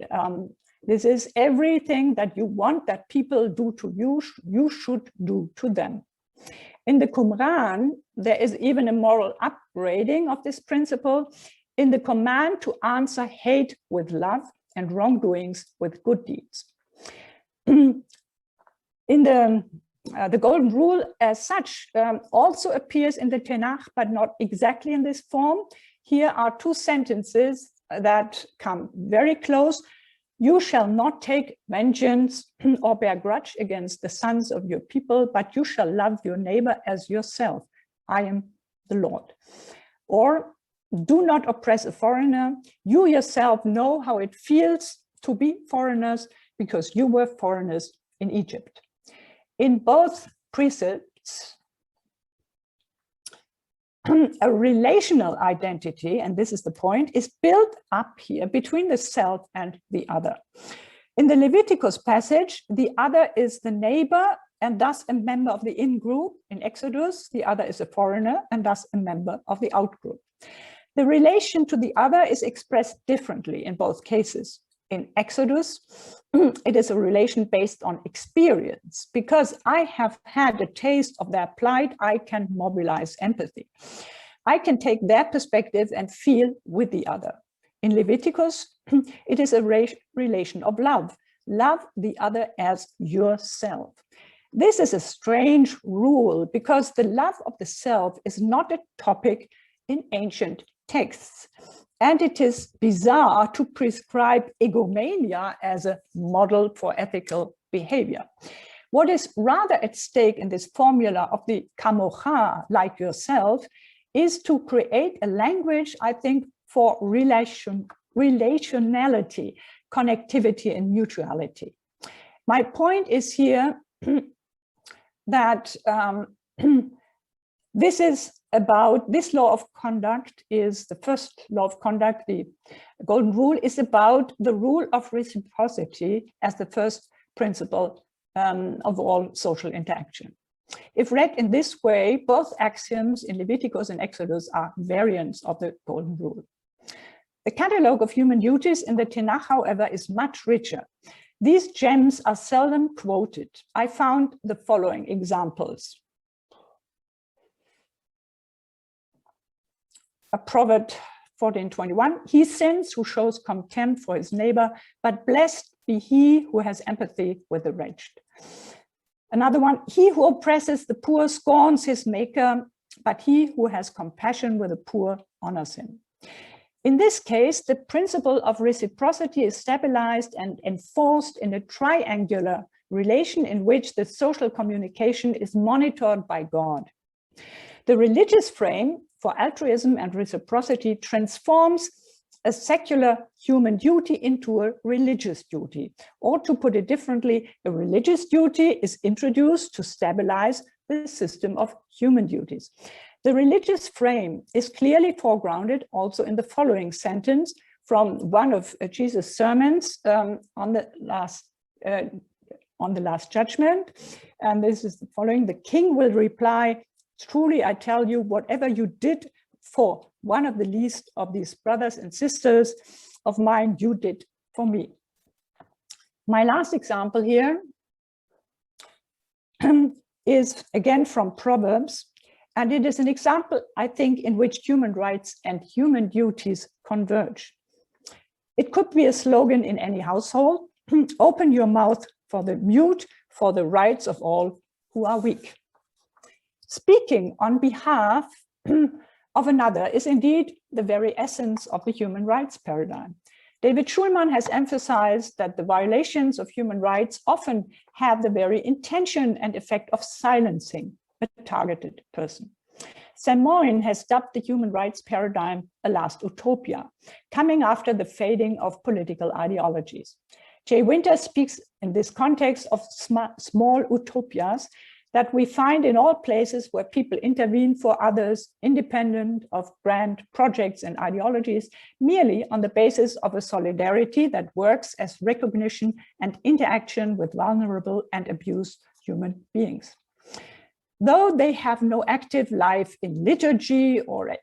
this is everything that you want that people do to you, you should do to them. In the Qumran, there is even a moral upgrading of this principle in the command to answer hate with love and wrongdoings with good deeds. In the Golden Rule as such also appears in the Tanakh, but not exactly in this form. Here are two sentences that come very close. You shall not take vengeance or bear grudge against the sons of your people, but you shall love your neighbor as yourself. I am the Lord. Or do not oppress a foreigner. You yourself know how it feels to be foreigners because you were foreigners in Egypt. In both precepts, a relational identity, and this is the point, is built up here between the self and the other. In the Leviticus passage, the other is the neighbor and thus a member of the in-group. In Exodus, the other is a foreigner and thus a member of the out-group. The relation to the other is expressed differently in both cases. In Exodus, it is a relation based on experience. Because I have had a taste of their plight, I can mobilize empathy. I can take their perspective and feel with the other. In Leviticus, it is a relation of love. Love the other as yourself. This is a strange rule because the love of the self is not a topic in ancient texts. And it is bizarre to prescribe egomania as a model for ethical behavior. What is rather at stake in this formula of the kamocha, like yourself, is to create a language, I think, for relationality, connectivity, and mutuality. My point is here that this is about, this law of conduct is the first law of conduct, the golden rule is about the rule of reciprocity as the first principle of all social interaction. If read in this way, both axioms in Leviticus and Exodus are variants of the golden rule. The catalogue of human duties in the Tanakh, however, is much richer. These gems are seldom quoted. I found the following examples. A Proverb 14:21, he sins who shows contempt for his neighbor, but blessed be he who has empathy with the wretched. Another one, he who oppresses the poor scorns his maker, but he who has compassion with the poor honors him. In this case, the principle of reciprocity is stabilized and enforced in a triangular relation in which the social communication is monitored by God. The religious frame for altruism and reciprocity transforms a secular human duty into a religious duty. Or to put it differently, a religious duty is introduced to stabilize the system of human duties. The religious frame is clearly foregrounded also in the following sentence from one of Jesus' sermons on the Last Judgment. And this is the following: the king will reply, truly I tell you, whatever you did for one of the least of these brothers and sisters of mine, you did for me. My last example here is again from Proverbs. And it is an example, I think, in which human rights and human duties converge. It could be a slogan in any household: open your mouth for the mute, for the rights of all who are weak. Speaking on behalf of another is indeed the very essence of the human rights paradigm. David Schulman has emphasized that the violations of human rights often have the very intention and effect of silencing a targeted person. Sam Moyn has dubbed the human rights paradigm a last utopia, coming after the fading of political ideologies. Jay Winter speaks in this context of small utopias that we find in all places where people intervene for others, independent of brand projects and ideologies, merely on the basis of a solidarity that works as recognition and interaction with vulnerable and abused human beings. Though they have no active life in liturgy or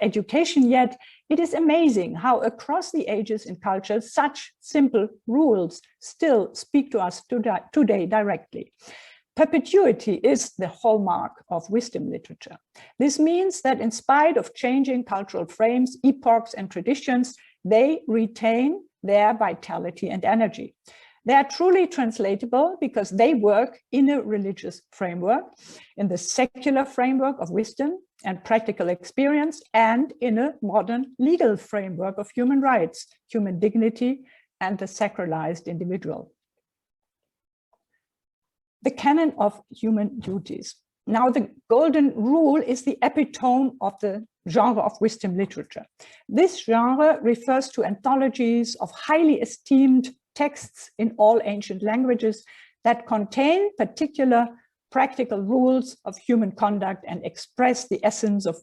education yet, it is amazing how across the ages and cultures, such simple rules still speak to us today directly. Perpetuity is the hallmark of wisdom literature. This means that in spite of changing cultural frames, epochs, and traditions, they retain their vitality and energy. They are truly translatable because they work in a religious framework, in the secular framework of wisdom and practical experience, and in a modern legal framework of human rights, human dignity, and the sacralized individual. The canon of human duties. Now, the golden rule is the epitome of the genre of wisdom literature. This genre refers to anthologies of highly esteemed texts in all ancient languages that contain particular practical rules of human conduct and express the essence of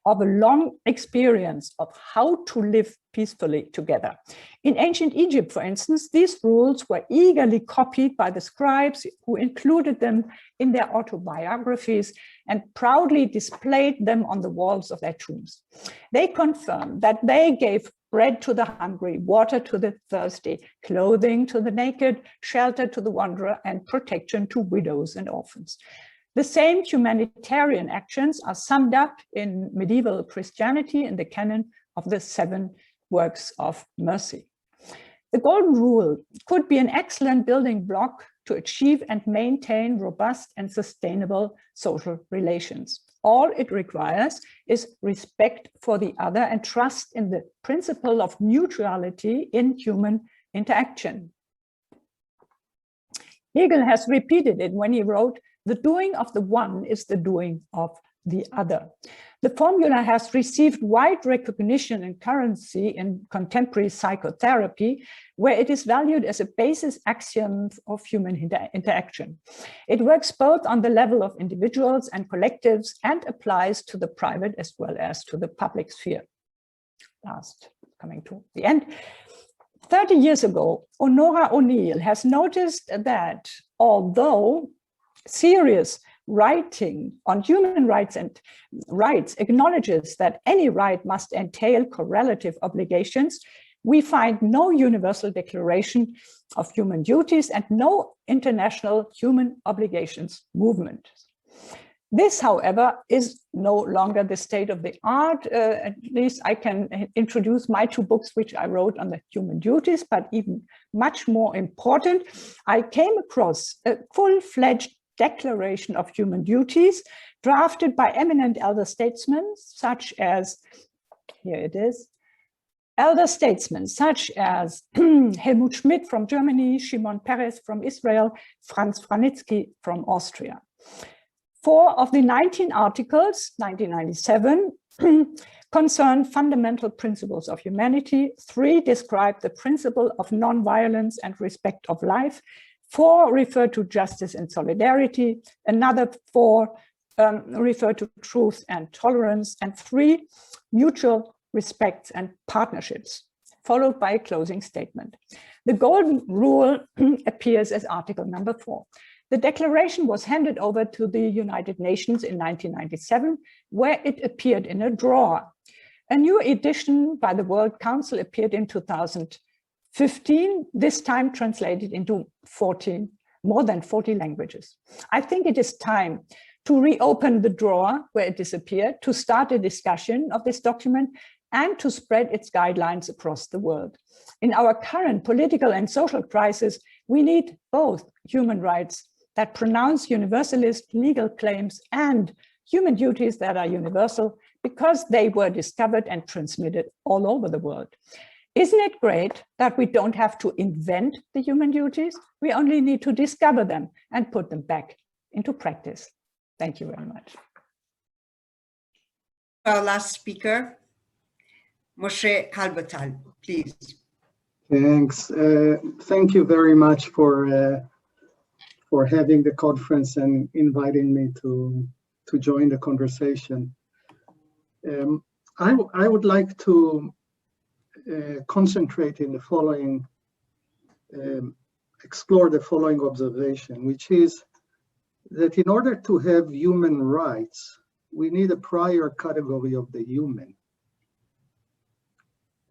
a long experience of how to live peacefully together. In ancient Egypt, for instance, these rules were eagerly copied by the scribes who included them in their autobiographies and proudly displayed them on the walls of their tombs. They confirmed that they gave bread to the hungry, water to the thirsty, clothing to the naked, shelter to the wanderer, and protection to widows and orphans. The same humanitarian actions are summed up in medieval Christianity in the canon of the 7 works of mercy. The golden rule could be an excellent building block to achieve and maintain robust and sustainable social relations. All it requires is respect for the other and trust in the principle of mutuality in human interaction. Hegel has repeated it when he wrote, "The doing of the one is the doing of the other." The formula has received wide recognition and currency in contemporary psychotherapy, where it is valued as a basis axiom of human interaction. It works both on the level of individuals and collectives and applies to the private as well as to the public sphere. Coming to the end. 30 years ago, Honora O'Neill has noticed that although serious writing on human rights and rights acknowledges that any right must entail correlative obligations, we find no universal declaration of human duties and no international human obligations movement. This, however, is no longer the state of the art. At least I can introduce my 2 books, which I wrote on the human duties, but even much more important, I came across a full-fledged Declaration of Human Duties drafted by eminent elder statesmen such as, here it is, elder statesmen such as Helmut Schmidt from Germany, Shimon Peres from Israel, Franz Batnitzky from Austria. 4 of the 19 articles, 1997, concern fundamental principles of humanity. 3 describe the principle of non-violence and respect of life. 4 refer to justice and solidarity. Another 4 refer to truth and tolerance. And 3, mutual respect and partnerships, followed by a closing statement. The golden rule appears as article number 4. The declaration was handed over to the United Nations in 1997, where it appeared in a drawer. A new edition by the World Council appeared in 2015, this time translated into more than 40 languages. I think it is time to reopen the drawer where it disappeared, to start a discussion of this document, and to spread its guidelines across the world. In our current political and social crisis, we need both human rights that pronounce universalist legal claims and human duties that are universal because they were discovered and transmitted all over the world. Isn't it great that we don't have to invent the human duties? We only need to discover them and put them back into practice. Thank you very much. Our last speaker, Moshe Albertal, please. Thanks. Thank you very much for having the conference and inviting me to join the conversation. I would like to concentrate in the following, explore the following observation, which is that in order to have human rights, we need a prior category of the human.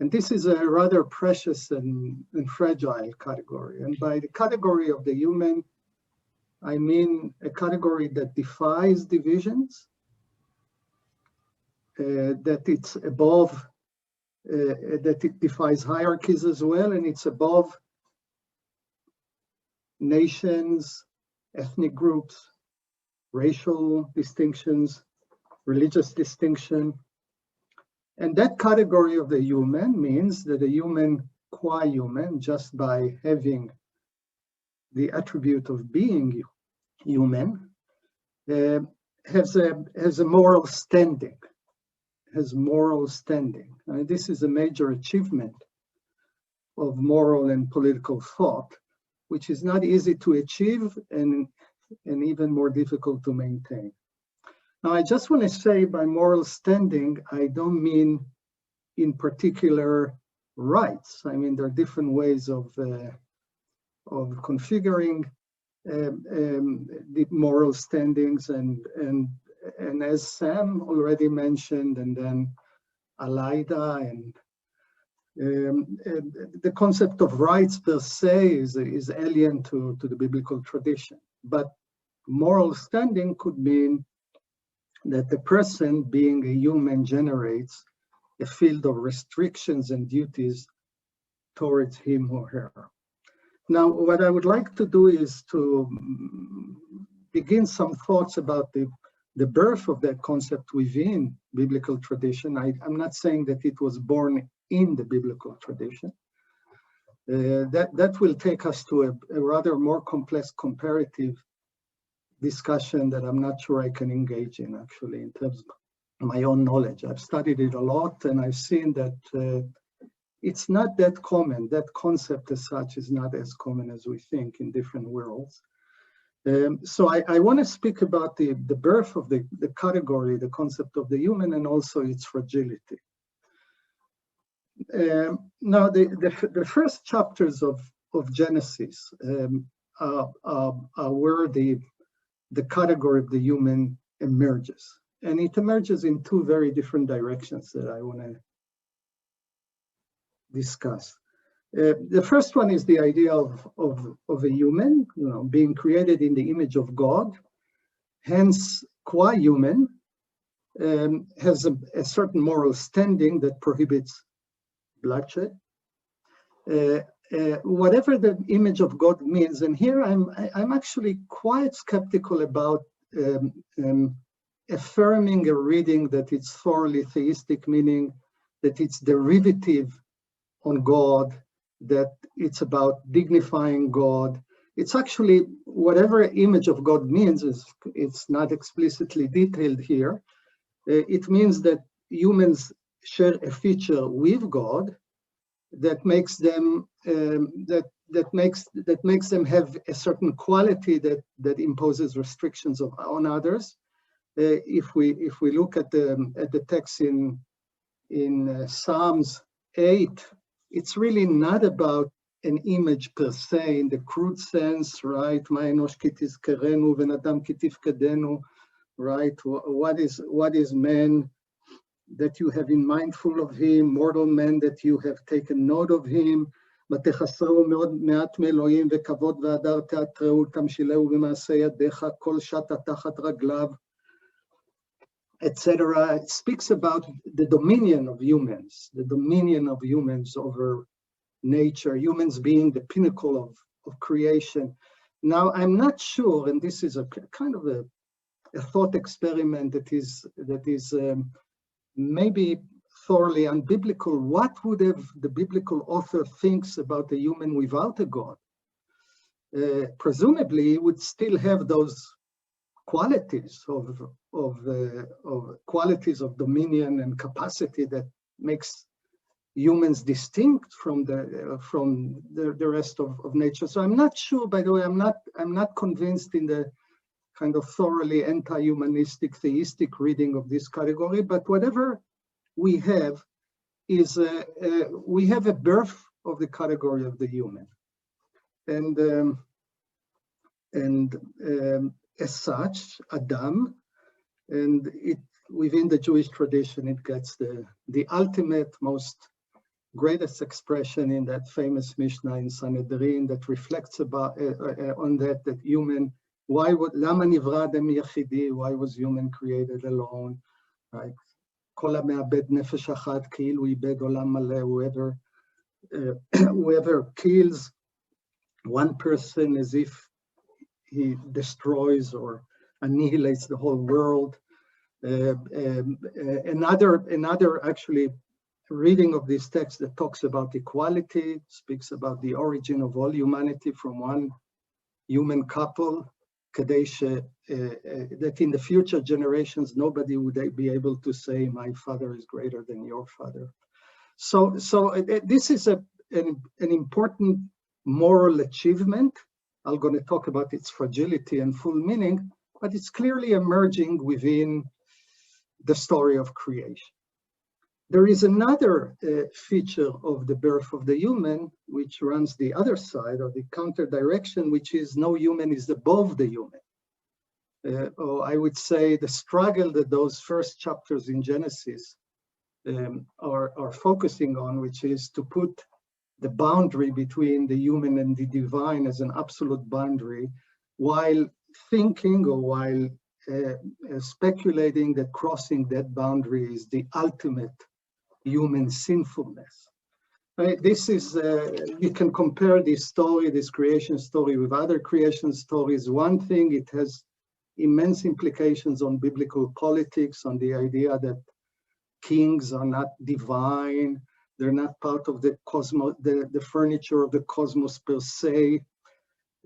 And this is a rather precious and fragile category. And by the category of the human, I mean a category that defies divisions, that it's above, that it defies hierarchies as well, and it's above nations, ethnic groups, racial distinctions, religious distinction. And that category of the human means that a human qua human, just by having the attribute of being human, has a moral standing. Has moral standing. I mean, this is a major achievement of moral and political thought, which is not easy to achieve and even more difficult to maintain. Now, I just want to say by moral standing, I don't mean in particular rights. I mean, there are different ways of configuring the moral standings, and as Sam already mentioned, and then Aleida, and the concept of rights per se is alien to the biblical tradition. But moral standing could mean that the person, being a human, generates a field of restrictions and duties towards him or her. Now, what I would like to do is to begin some thoughts about the birth of that concept within biblical tradition. I'm not saying that it was born in the biblical tradition. That will take us to a rather more complex comparative discussion that I'm not sure I can engage in, actually, in terms of my own knowledge. I've studied it a lot, and I've seen that it's not that common. That concept as such is not as common as we think in different worlds. So I want to speak about the birth of the category, the concept of the human, and also its fragility. Now, the first chapters of Genesis are where the category of the human emerges. And it emerges in two very different directions that I want to discuss. The first one is the idea of a human, being created in the image of God, hence qua human, has a certain moral standing that prohibits bloodshed. Whatever the image of God means, and here I'm actually quite skeptical about affirming a reading that it's thoroughly theistic, meaning that it's derivative on God, that it's about dignifying God. It's actually, whatever image of God means, it's not explicitly detailed here. It means that humans share a feature with God that makes them that makes them have a certain quality that imposes restrictions on others. If we look at the text in Psalms 8, it's really not about an image per se in the crude sense, right? Right? What is man that you have been mindful of him, mortal man that you have taken note of him, ותחסרו מעט מאלוהים וכבוד והדרת תראו תמשילהו במעשה ידיך כל שעת תחת רגליו, etc. It speaks about the dominion of humans over nature, humans being the pinnacle of creation. Now, I'm not sure, and this is a kind of a thought experiment that is maybe thoroughly unbiblical. What would have the biblical author thinks about the human without a God? Presumably, he would still have those qualities of qualities of dominion and capacity that makes humans distinct from the rest of nature. So I'm not sure. By the way, I'm not convinced in the kind of thoroughly anti-humanistic theistic reading of this category. But whatever we have is we have a birth of the category of the human, and as such, Adam, and it within the Jewish tradition, it gets the ultimate, most greatest expression in that famous Mishnah in Sanhedrin that reflects about on that human. Why was human created alone? Right? Whoever kills one person as if he destroys or annihilates the whole world. Another actually reading of this text that talks about equality, speaks about the origin of all humanity from one human couple, that in the future generations, nobody would be able to say, my father is greater than your father. So this is an important moral achievement. I'm going to talk about its fragility and full meaning, but it's clearly emerging within the story of creation. There is another feature of the birth of the human, which runs the other side, or the counter direction, which is no human is above the human. Or I would say the struggle that those first chapters in Genesis are focusing on, which is to put the boundary between the human and the divine as an absolute boundary, while thinking or while speculating that crossing that boundary is the ultimate human sinfulness. Right? This is, you can compare this story, this creation story, with other creation stories. One thing, it has immense implications on biblical politics, on the idea that kings are not divine, they're not part of the cosmos, the furniture of the cosmos per se.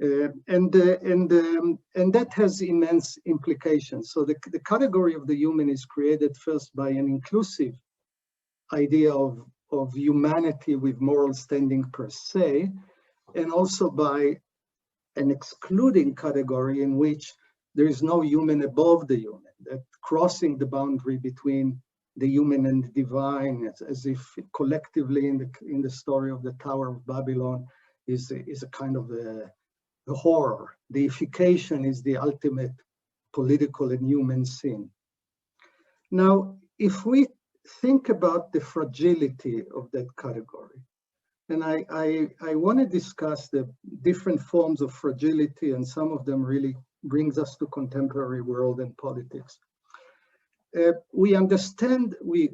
And that has immense implications. So the category of the human is created first by an inclusive idea of humanity with moral standing per se, and also by an excluding category in which there is no human above the human, that crossing the boundary between the human and the divine, as if collectively in the story of the Tower of Babylon is a kind of a horror. Deification is the ultimate political and human sin. Now, if we think about the fragility of that category, and I want to discuss the different forms of fragility, and some of them really brings us to contemporary world and politics. We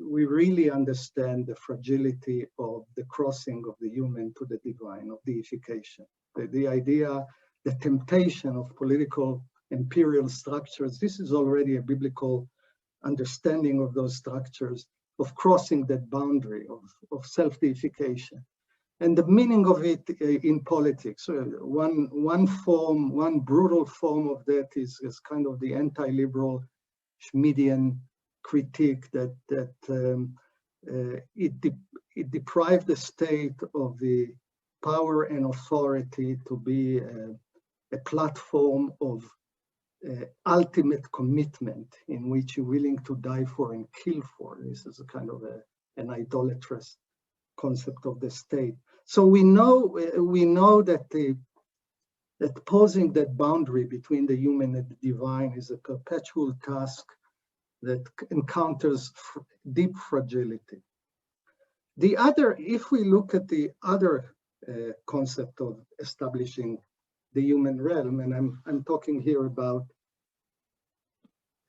really understand the fragility of the crossing of the human to the divine, of deification. The idea, the temptation of political imperial structures, this is already a biblical understanding of those structures, of crossing that boundary of self-deification. And the meaning of it in politics, one brutal form of that is kind of the anti-liberal Schmidian critique that it deprived the state of the power and authority to be a platform of ultimate commitment in which you're willing to die for and kill for. This is a kind of an idolatrous concept of the state. So we know that that posing that boundary between the human and the divine is a perpetual task that encounters deep fragility. The other, if we look at the other concept of establishing the human realm, and I'm talking here about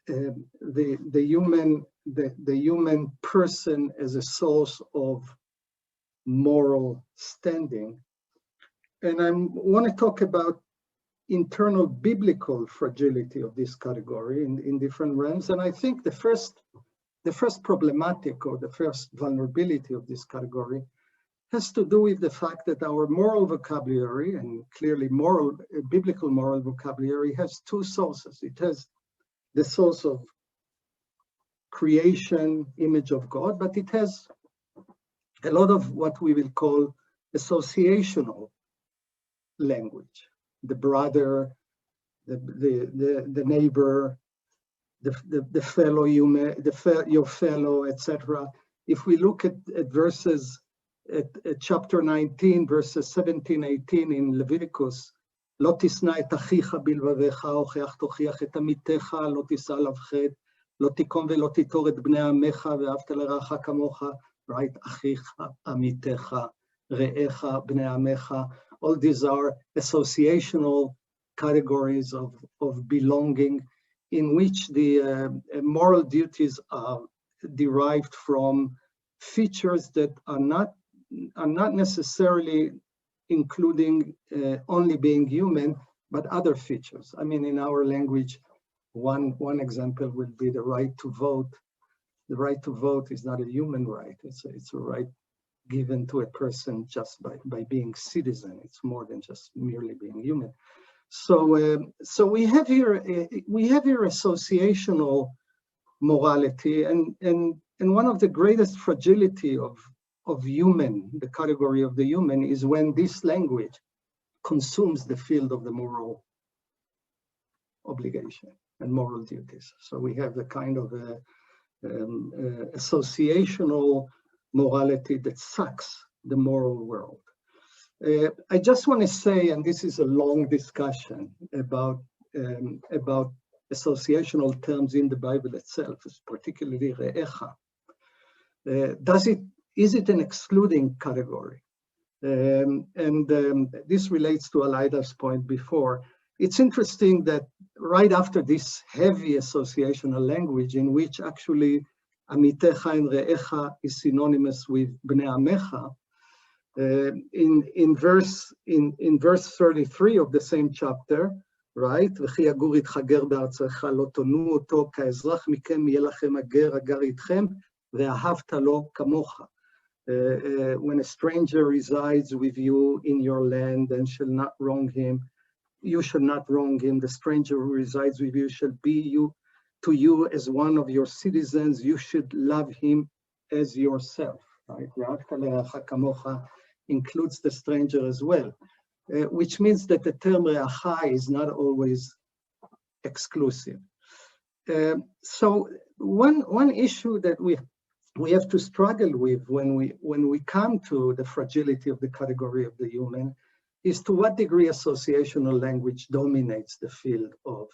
the human person as a source of moral standing, and I want to talk about internal biblical fragility of this category in different realms. And I think the first problematic, or the first vulnerability of this category, has to do with the fact that our moral vocabulary, and clearly biblical moral vocabulary, has two sources. It has the source of creation, image of God, but it has a lot of what we will call associational language. The brother, the neighbor, the fellow human, your fellow, etc. If we look at verses at chapter 19, verses 17, 18 in Leviticus, לא תשנא את אחיך בלבביך, הוכח תוכיח את עמיתך, לא תישא עליו חטא, לא תקום ולא תיטור את בני עמך, ואהבת לרעך כמוך, right? אחיך, עמיתך, רעך, בני עמך. All these are associational categories of belonging, in which the moral duties are derived from features that are not necessarily including only being human, but other features. I mean, in our language, one example would be the right to vote. The right to vote is not a human right. It's a right given to a person just by being citizen. It's more than just merely being human. So we have here associational morality, and one of the greatest fragility of human, the category of the human, is when this language consumes the field of the moral obligation and moral duties. So we have a kind of associational morality that sucks the moral world. I just want to say, and this is a long discussion about associational terms in the Bible itself, particularly re'echa. Is it an excluding category? This relates to Aleida's point before. It's interesting that right after this heavy associational language, in which actually amitecha and re'echa is synonymous with bnei amecha, in verse 33 of the same chapter, right? וכי יגור איתך גר בארצך, לא תונו אותו כאזרח מכם, יהיה לכם הגר הגר איתכם, ואהבת לו כמוך. When a stranger resides with you in your land and shall not wrong him, you shall not wrong him. The stranger who resides with you shall be to you as one of your citizens. You should love him as yourself, right? ואהבת לרעך כמוך includes the stranger as well, which means that the term re'acha is not always exclusive. So one issue that we have to struggle with when we come to the fragility of the category of the human is to what degree associational language dominates the field of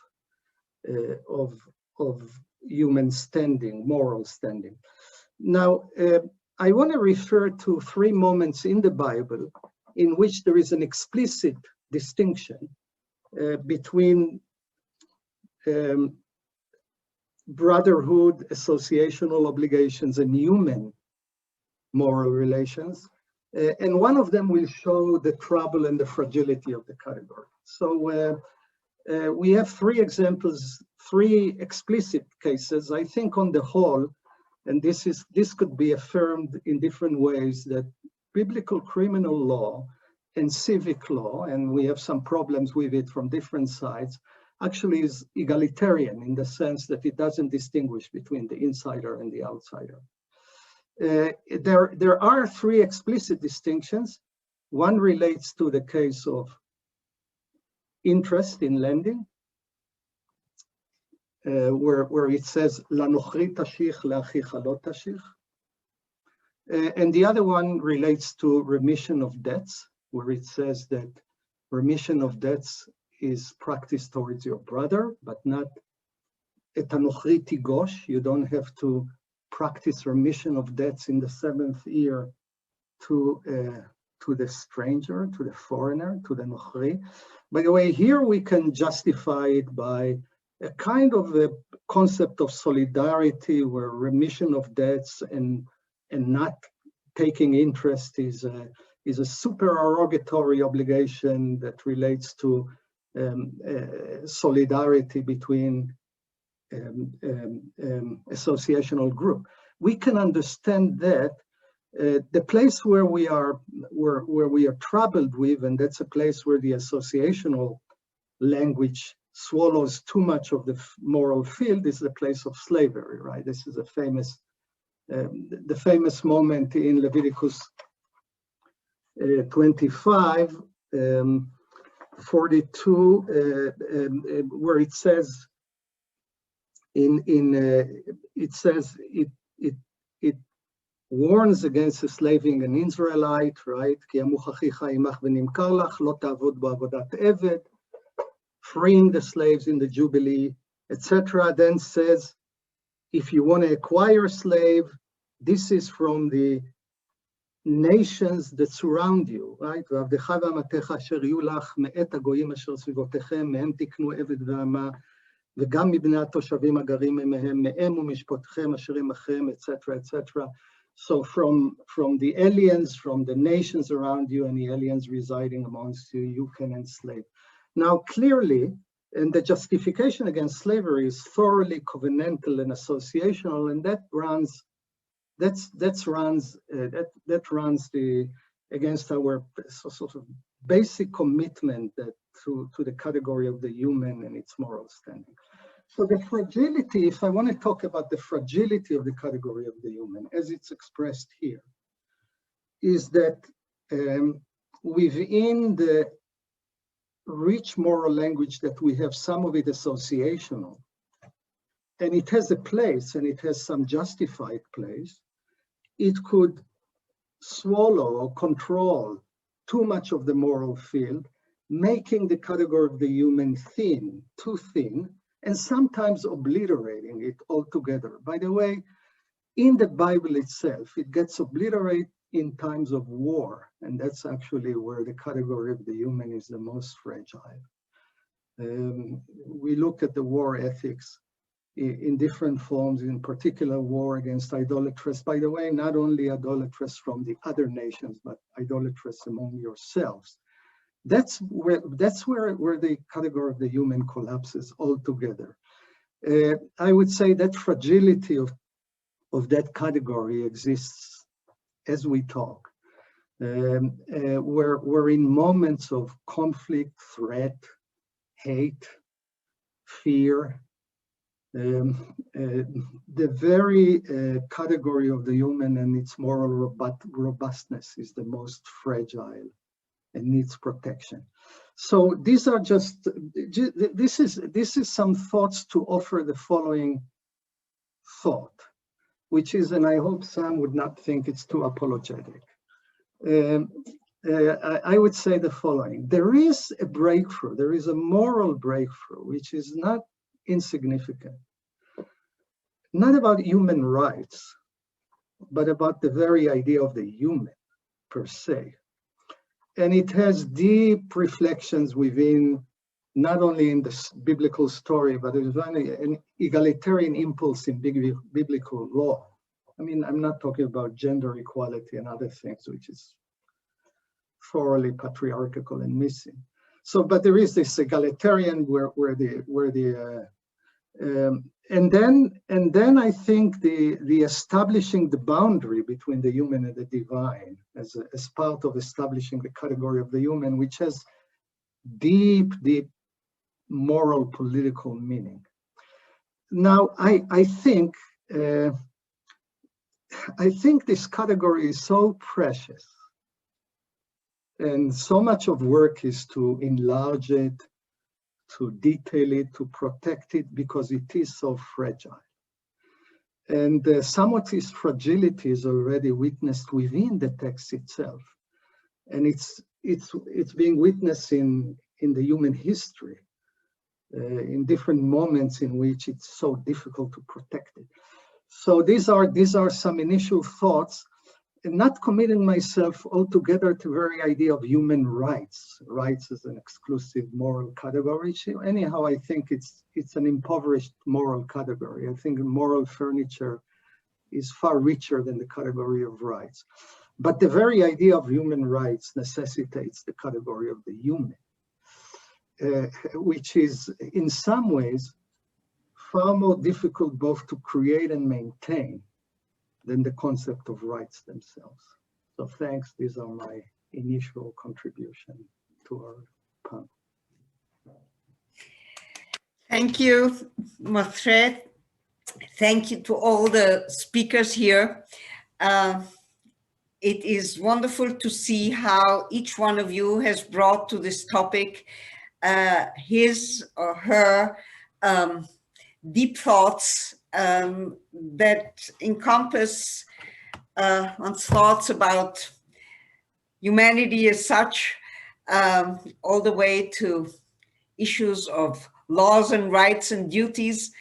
human standing, moral standing. Now, I want to refer to 3 moments in the Bible in which there is an explicit distinction between brotherhood, associational obligations, and human moral relations. And one of them will show the trouble and the fragility of the category. So we have 3 examples, 3 explicit cases. I think on the whole, and this could be affirmed in different ways, that biblical criminal law and civic law, and we have some problems with it from different sides, actually is egalitarian in the sense that it doesn't distinguish between the insider and the outsider. There are 3 explicit distinctions. One relates to the case of interest in lending, where it says, "Lanochri tashich, le'achicha lo tashich." And the other one relates to remission of debts, where it says that remission of debts is practiced towards your brother, but not et hanochri tigosh. You don't have to practice remission of debts in the 7th year to the stranger, to the foreigner, to the nochri. By the way, here we can justify it by a kind of a concept of solidarity, where remission of debts and not taking interest is a supererogatory obligation that relates to solidarity between associational group. We can understand that. The place where we are troubled with, and that's a place where the associational language swallows too much of the moral field, is the place of slavery, right? This is a famous, the famous moment in Leviticus 25, 42, where it says, it warns against enslaving an Israelite, right? Freeing the slaves in the Jubilee, etc. Then says, if you want to acquire a slave, this is from the nations that surround you, right? וגם מבני התושבים הגרים עמהם, מהם ומשפטכם אשר עמכם, etc., etc. So from the aliens, from the nations around you and the aliens residing amongst you, you can enslave. Now, clearly, and the justification against slavery is thoroughly covenantal and associational, and that runs against our sort of basic commitment that to the category of the human and its moral standing. So the fragility, if I want to talk about the fragility of the category of the human as it's expressed here, is that within the rich moral language that we have, some of it associational, and it has a place and it has some justified place, it could swallow or control too much of the moral field, making the category of the human thin, too thin, and sometimes obliterating it altogether. By the way, in the Bible itself, it gets obliterated in times of war, and that's actually where the category of the human is the most fragile. We look at the war ethics in different forms, in particular war against idolatrous. By the way, not only idolatrous from the other nations, but idolatrous among yourselves. That's where the category of the human collapses altogether. I would say that fragility of that category exists as we talk. We're in moments of conflict, threat, hate, fear. The very category of the human and its moral robustness is the most fragile and needs protection. So these are just, this is some thoughts to offer the following thought, which is, and I hope Sam would not think it's too apologetic. I would say the following: there is a breakthrough, there is a moral breakthrough, which is not insignificant, not about human rights, but about the very idea of the human per se. And it has deep reflections within, not only in the biblical story, but there's an egalitarian impulse in biblical law. I mean, I'm not talking about gender equality and other things, which is thoroughly patriarchal and missing. So, but there is this egalitarian and then I think the establishing the boundary between the human and the divine as part of establishing the category of the human, which has deep moral political meaning. Now, I think this category is so precious, and so much of work is to enlarge it, to detail it, to protect it, because it is so fragile. And some of this fragility is already witnessed within the text itself. And it's being witnessed in the human history, in different moments in which it's so difficult to protect it. So these are some initial thoughts, and not committing myself altogether to the very idea of human rights as an exclusive moral category. Anyhow, I think it's an impoverished moral category. I think moral furniture is far richer than the category of rights. But the very idea of human rights necessitates the category of the human, which is in some ways far more difficult both to create and maintain than the concept of rights themselves. So thanks, these are my initial contribution to our panel. Thank you, Moshe. Thank you to all the speakers here. It is wonderful to see how each one of you has brought to this topic his or her deep thoughts that encompass one's thoughts about humanity as such, all the way to issues of laws and rights and duties.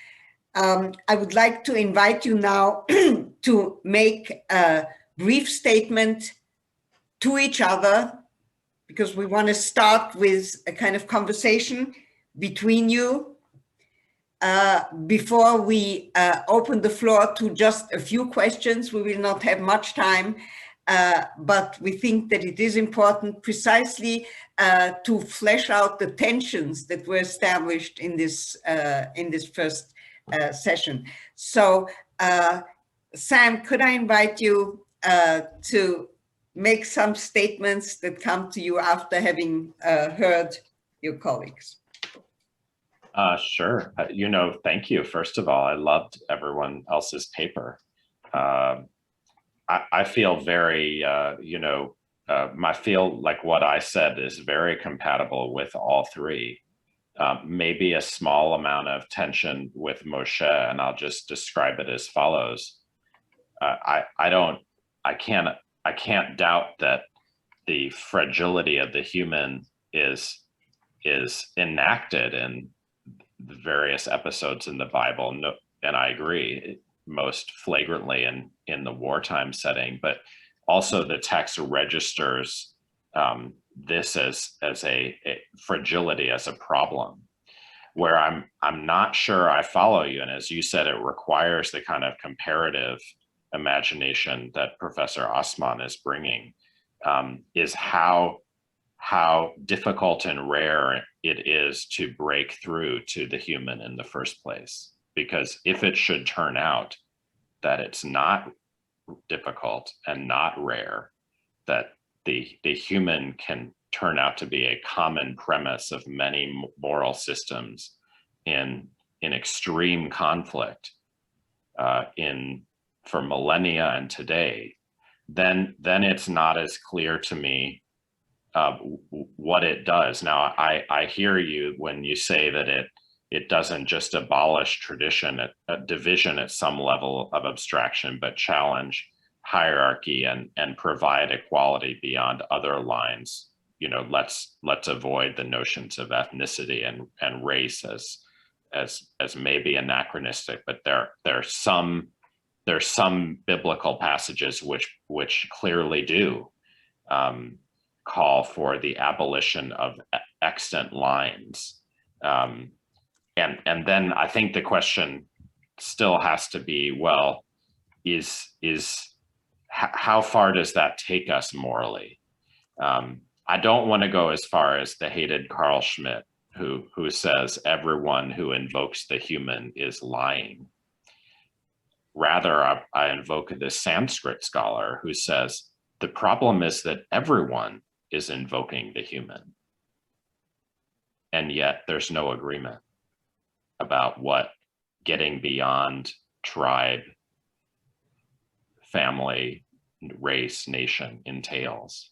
I would like to invite you now to make a brief statement to each other, because we want to start with a kind of conversation between you before we open the floor to just a few questions. We will not have much time, but we think that it is important precisely to flesh out the tensions that were established in this first session. So Sam, could I invite you to make some statements that come to you after having heard your colleagues. Sure. Thank you. First of all, I loved everyone else's paper. I feel very, I feel like what I said is very compatible with all three. Maybe a small amount of tension with Moshe, and I'll just describe it as follows. I can't doubt that the fragility of the human is enacted in the various episodes in the Bible. No, and I agree, most flagrantly in the wartime setting, but also the text registers this as a fragility, as a problem, where I'm not sure I follow you. And as you said, it requires the kind of comparative imagination that Professor Assmann is bringing, is how difficult and rare it is to break through to the human in the first place. Because if it should turn out that it's not difficult and not rare, that the human can turn out to be a common premise of many moral systems in extreme conflict for millennia and today, then it's not as clear to me what it does. Now, I hear you when you say that it doesn't just abolish tradition, division at some level of abstraction, but challenge hierarchy and provide equality beyond other lines. Let's avoid the notions of ethnicity and race as maybe anachronistic, but there's some biblical passages which clearly do call for the abolition of extant lines. And then I think the question still has to be, well, how far does that take us morally? I don't want to go as far as the hated Carl Schmitt, who says everyone who invokes the human is lying. Rather, I invoke the Sanskrit scholar who says the problem is that everyone is invoking the human, and yet there's no agreement about what getting beyond tribe, family, race, nation entails.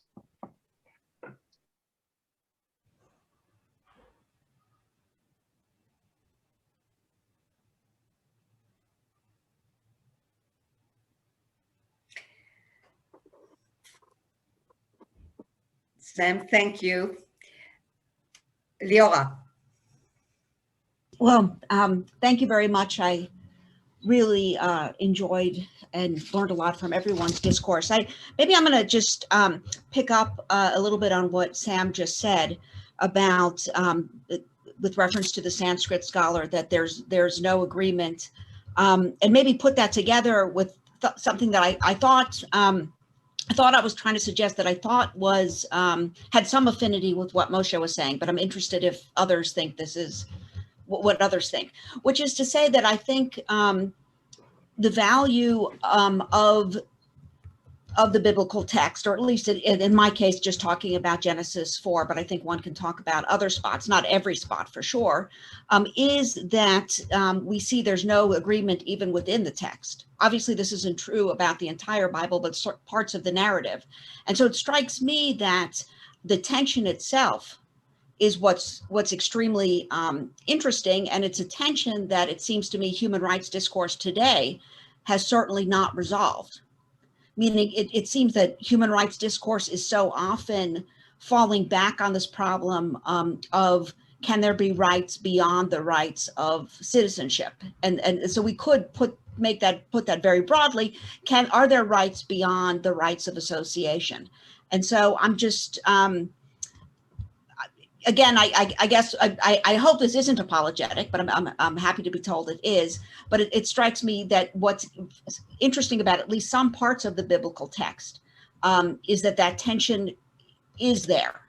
Sam, thank you. Leora. Well, thank you very much. I really enjoyed and learned a lot from everyone's discourse. Maybe I'm going to just pick up a little bit on what Sam just said about, with reference to the Sanskrit scholar, that there's no agreement, and maybe put that together with something that I thought I was trying to suggest, that I thought was had some affinity with what Moshe was saying, but I'm interested if others think this is what others think, which is to say that I think the value of the biblical text, or at least in my case, just talking about Genesis 4, but I think one can talk about other spots, not every spot for sure, is that we see there's no agreement even within the text. Obviously, this isn't true about the entire Bible, but parts of the narrative. And so it strikes me that the tension itself is what's extremely interesting, and it's a tension that it seems to me human rights discourse today has certainly not resolved. Meaning it seems that human rights discourse is so often falling back on this problem of, can there be rights beyond the rights of citizenship? And so we could put that very broadly. Are there rights beyond the rights of association? And so I'm just, again, I guess I hope this isn't apologetic, but I'm happy to be told it is. But it strikes me that what's interesting about at least some parts of the biblical text is that tension is there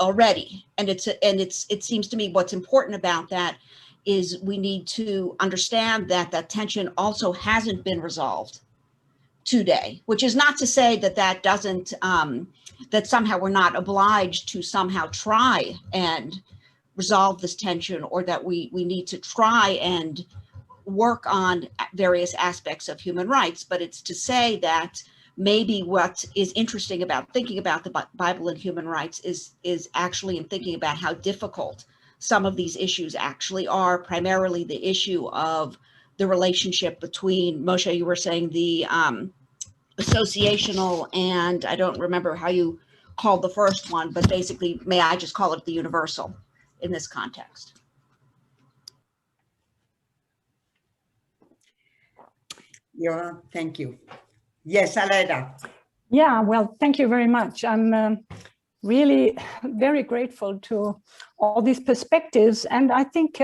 already, and it seems to me what's important about that is we need to understand that tension also hasn't been resolved, today, which is not to say that that doesn't, that somehow we're not obliged to somehow try and resolve this tension, or that we need to try and work on various aspects of human rights. But it's to say that maybe what is interesting about thinking about the Bible and human rights is actually in thinking about how difficult some of these issues actually are, primarily the issue of the relationship between, Moshe, you were saying the associational, and I don't remember how you called the first one, but basically, may I just call it the universal in this context? Yeah, thank you. Yes, Aleida. Yeah, well, thank you very much. I'm really very grateful to all these perspectives. And I think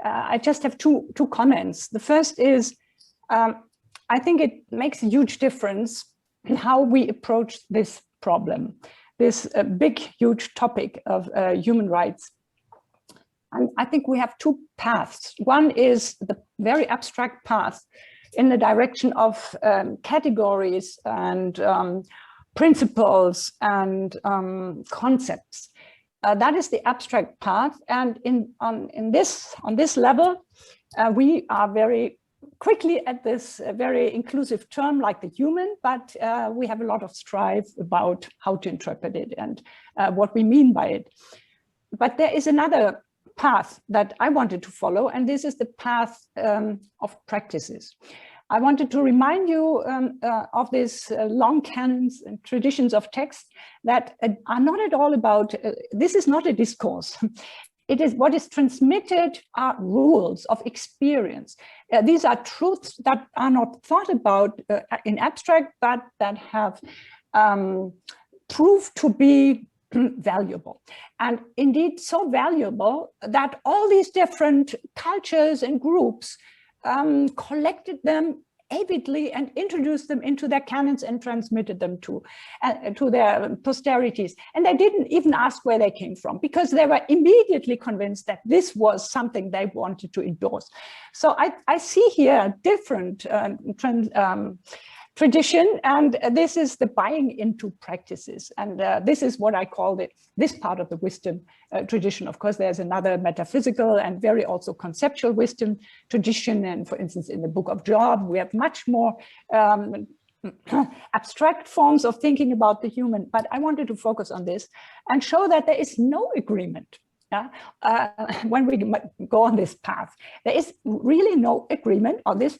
I just have two comments. The first is, I think it makes a huge difference in how we approach this problem, this big, huge topic of human rights. And I think we have two paths. One is the very abstract path in the direction of categories and principles and concepts. That is the abstract path. And on this level, we are very quickly at this very inclusive term like the human, but we have a lot of strife about how to interpret it and what we mean by it. But there is another path that I wanted to follow, and this is the path of practices. I wanted to remind you of these long canons and traditions of text that are not at all about, this is not a discourse. It is what is transmitted are rules of experience. These are truths that are not thought about in abstract, but that have proved to be valuable. And indeed so valuable that all these different cultures and groups collected them avidly and introduced them into their canons and transmitted them to their posterities. And they didn't even ask where they came from, because they were immediately convinced that this was something they wanted to endorse. So I see here a different tradition, and this is the buying into practices. And this is what I call this part of the wisdom tradition. Of course, there's another metaphysical and very also conceptual wisdom tradition. And for instance, in the book of Job, we have much more abstract forms of thinking about the human. But I wanted to focus on this and show that there is no agreement. When we go on this path, there is really no agreement on this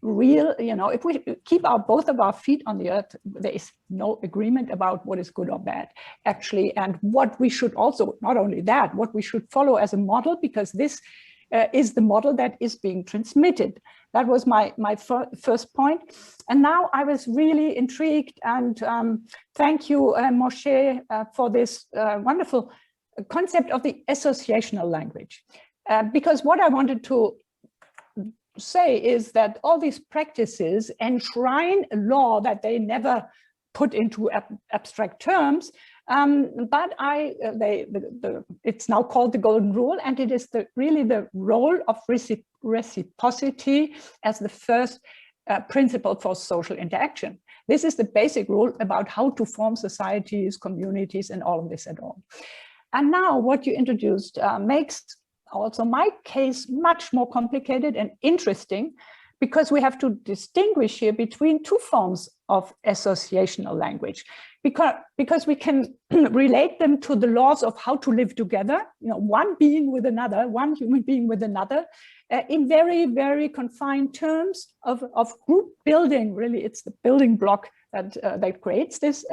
real, if we keep both of our feet on the earth, there is no agreement about what is good or bad, actually, and what we should also, not only that, what we should follow as a model, because this is the model that is being transmitted. That was my first point. And now I was really intrigued, and thank you, Moshe, for this wonderful concept of the associational language. Because what I wanted to say is that all these practices enshrine a law that they never put into abstract terms, but it's now called the golden rule, and it is really the role of reciprocity as the first principle for social interaction. This is the basic rule about how to form societies, communities, and all of this at all. And now what you introduced makes also my case much more complicated and interesting, because we have to distinguish here between two forms of associational language, because we can relate them to the laws of how to live together, one being with another, one human being with another, in very, very confined terms of group building. Really, it's the building block that creates this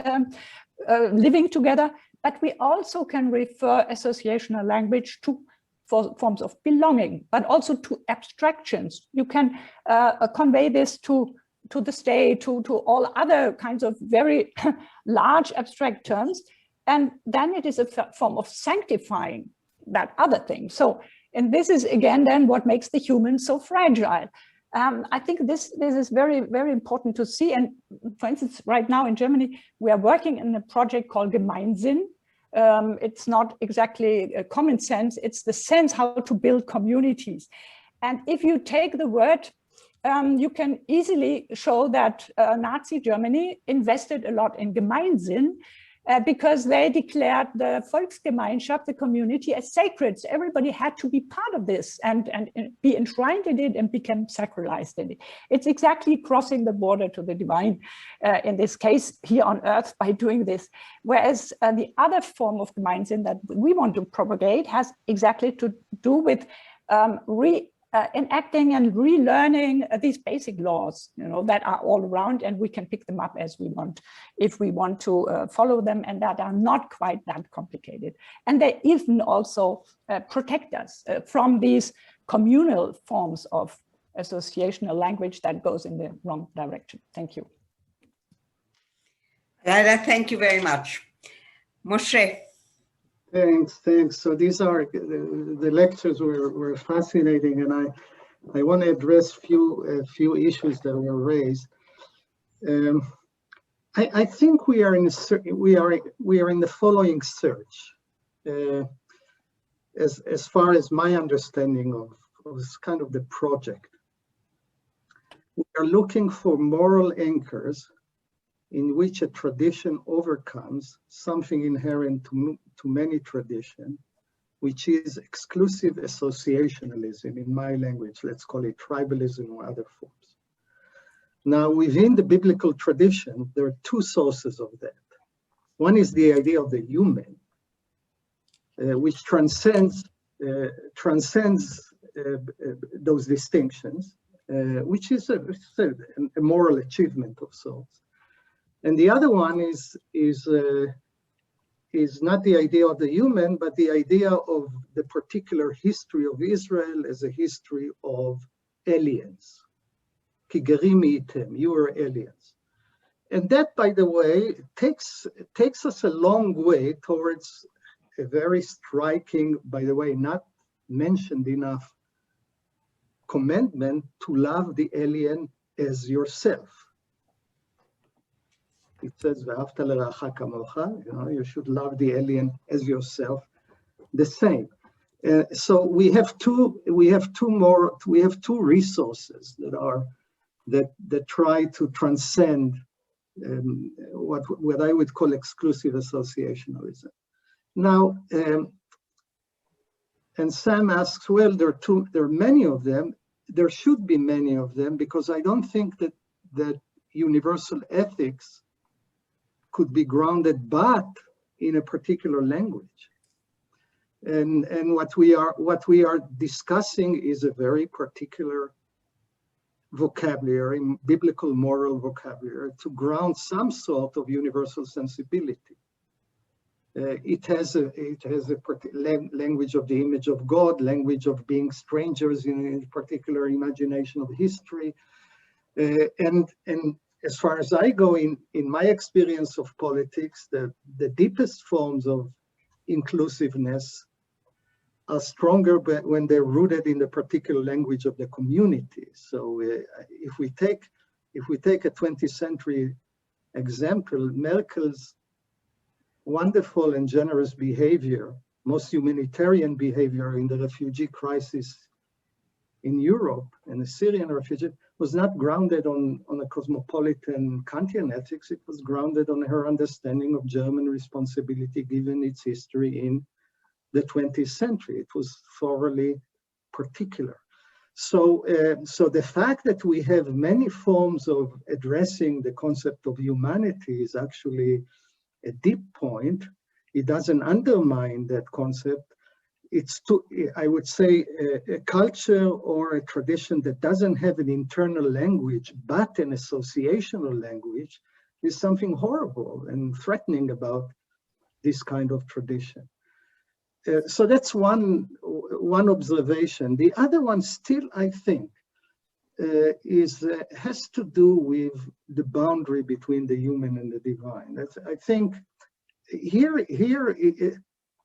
living together. But we also can refer associational language to forms of belonging, but also to abstractions. You can convey this to the state, to all other kinds of very large abstract terms. And then it is a form of sanctifying that other thing. So, and this is again then what makes the human so fragile. I think this is very, very important to see. And for instance, right now in Germany, we are working in a project called Gemeinsinn. It's not exactly common sense, it's the sense how to build communities. And if you take the word you can easily show that Nazi Germany invested a lot in Gemeinsinn because they declared the Volksgemeinschaft, the community, as sacred. So everybody had to be part of this and be enshrined in it and become sacralized in it. It's exactly crossing the border to the divine, in this case, here on earth by doing this. Whereas the other form of Gemeinsinn that we want to propagate has exactly to do with enacting and relearning these basic laws, that are all around, and we can pick them up as we want, if we want to follow them, and that are not quite that complicated. And they even also protect us from these communal forms of associational language that goes in the wrong direction. Thank you. Aleida, thank you very much. Moshe. Thanks. So these are the lectures were fascinating, and I want to address a few issues that were raised. I think we are in the following search, as far as my understanding of this kind of the project. We are looking for moral anchors in which a tradition overcomes something inherent to many traditions, which is exclusive associationalism in my language. Let's call it tribalism or other forms. Now, within the biblical tradition, there are two sources of that. One is the idea of the human, which transcends those distinctions, which is a moral achievement of sorts. And the other one is not the idea of the human, but the idea of the particular history of Israel as a history of aliens. Ki gerim item, you are aliens. And that, by the way, takes us a long way towards a very striking, by the way, not mentioned enough, commandment to love the alien as yourself. It says, you should love the alien as yourself, the same. So we have two resources that try to transcend what I would call exclusive associationalism. Now, and Sam asks, well, there are many of them. There should be many of them, because I don't think that universal ethics could be grounded but in a particular language. And what we are discussing is a very particular vocabulary, biblical moral vocabulary, to ground some sort of universal sensibility. It has a language of the image of God, language of being strangers in a particular imagination of history, and as far as I go in my experience of politics, the deepest forms of inclusiveness are stronger when they're rooted in the particular language of the community. So if we take a 20th century example, Merkel's wonderful and generous behavior, most humanitarian behavior in the refugee crisis in Europe, and the Syrian refugee, was not grounded on a cosmopolitan Kantian ethics. It was grounded on her understanding of German responsibility given its history in the 20th century. It was thoroughly particular. So the fact that we have many forms of addressing the concept of humanity is actually a deep point. It doesn't undermine that concept. It's I would say, a culture or a tradition that doesn't have an internal language, but an associational language, is something horrible and threatening about this kind of tradition. So that's one observation. The other one still, I think, has to do with the boundary between the human and the divine. I think here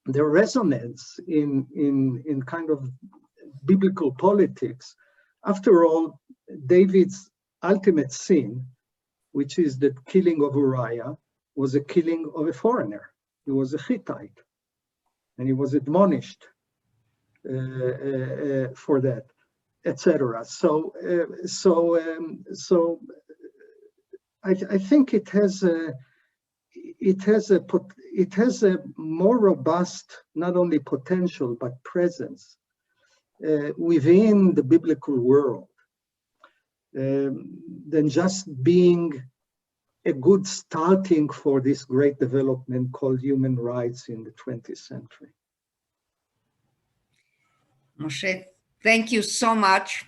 the resonance in kind of biblical politics. After all, David's ultimate sin, which is the killing of Uriah, was a killing of a foreigner. He was a Hittite, and he was admonished for that. etc. So I think it has a more robust, not only potential, but presence within the biblical world than just being a good starting for this great development called human rights in the 20th century. Moshe, thank you so much.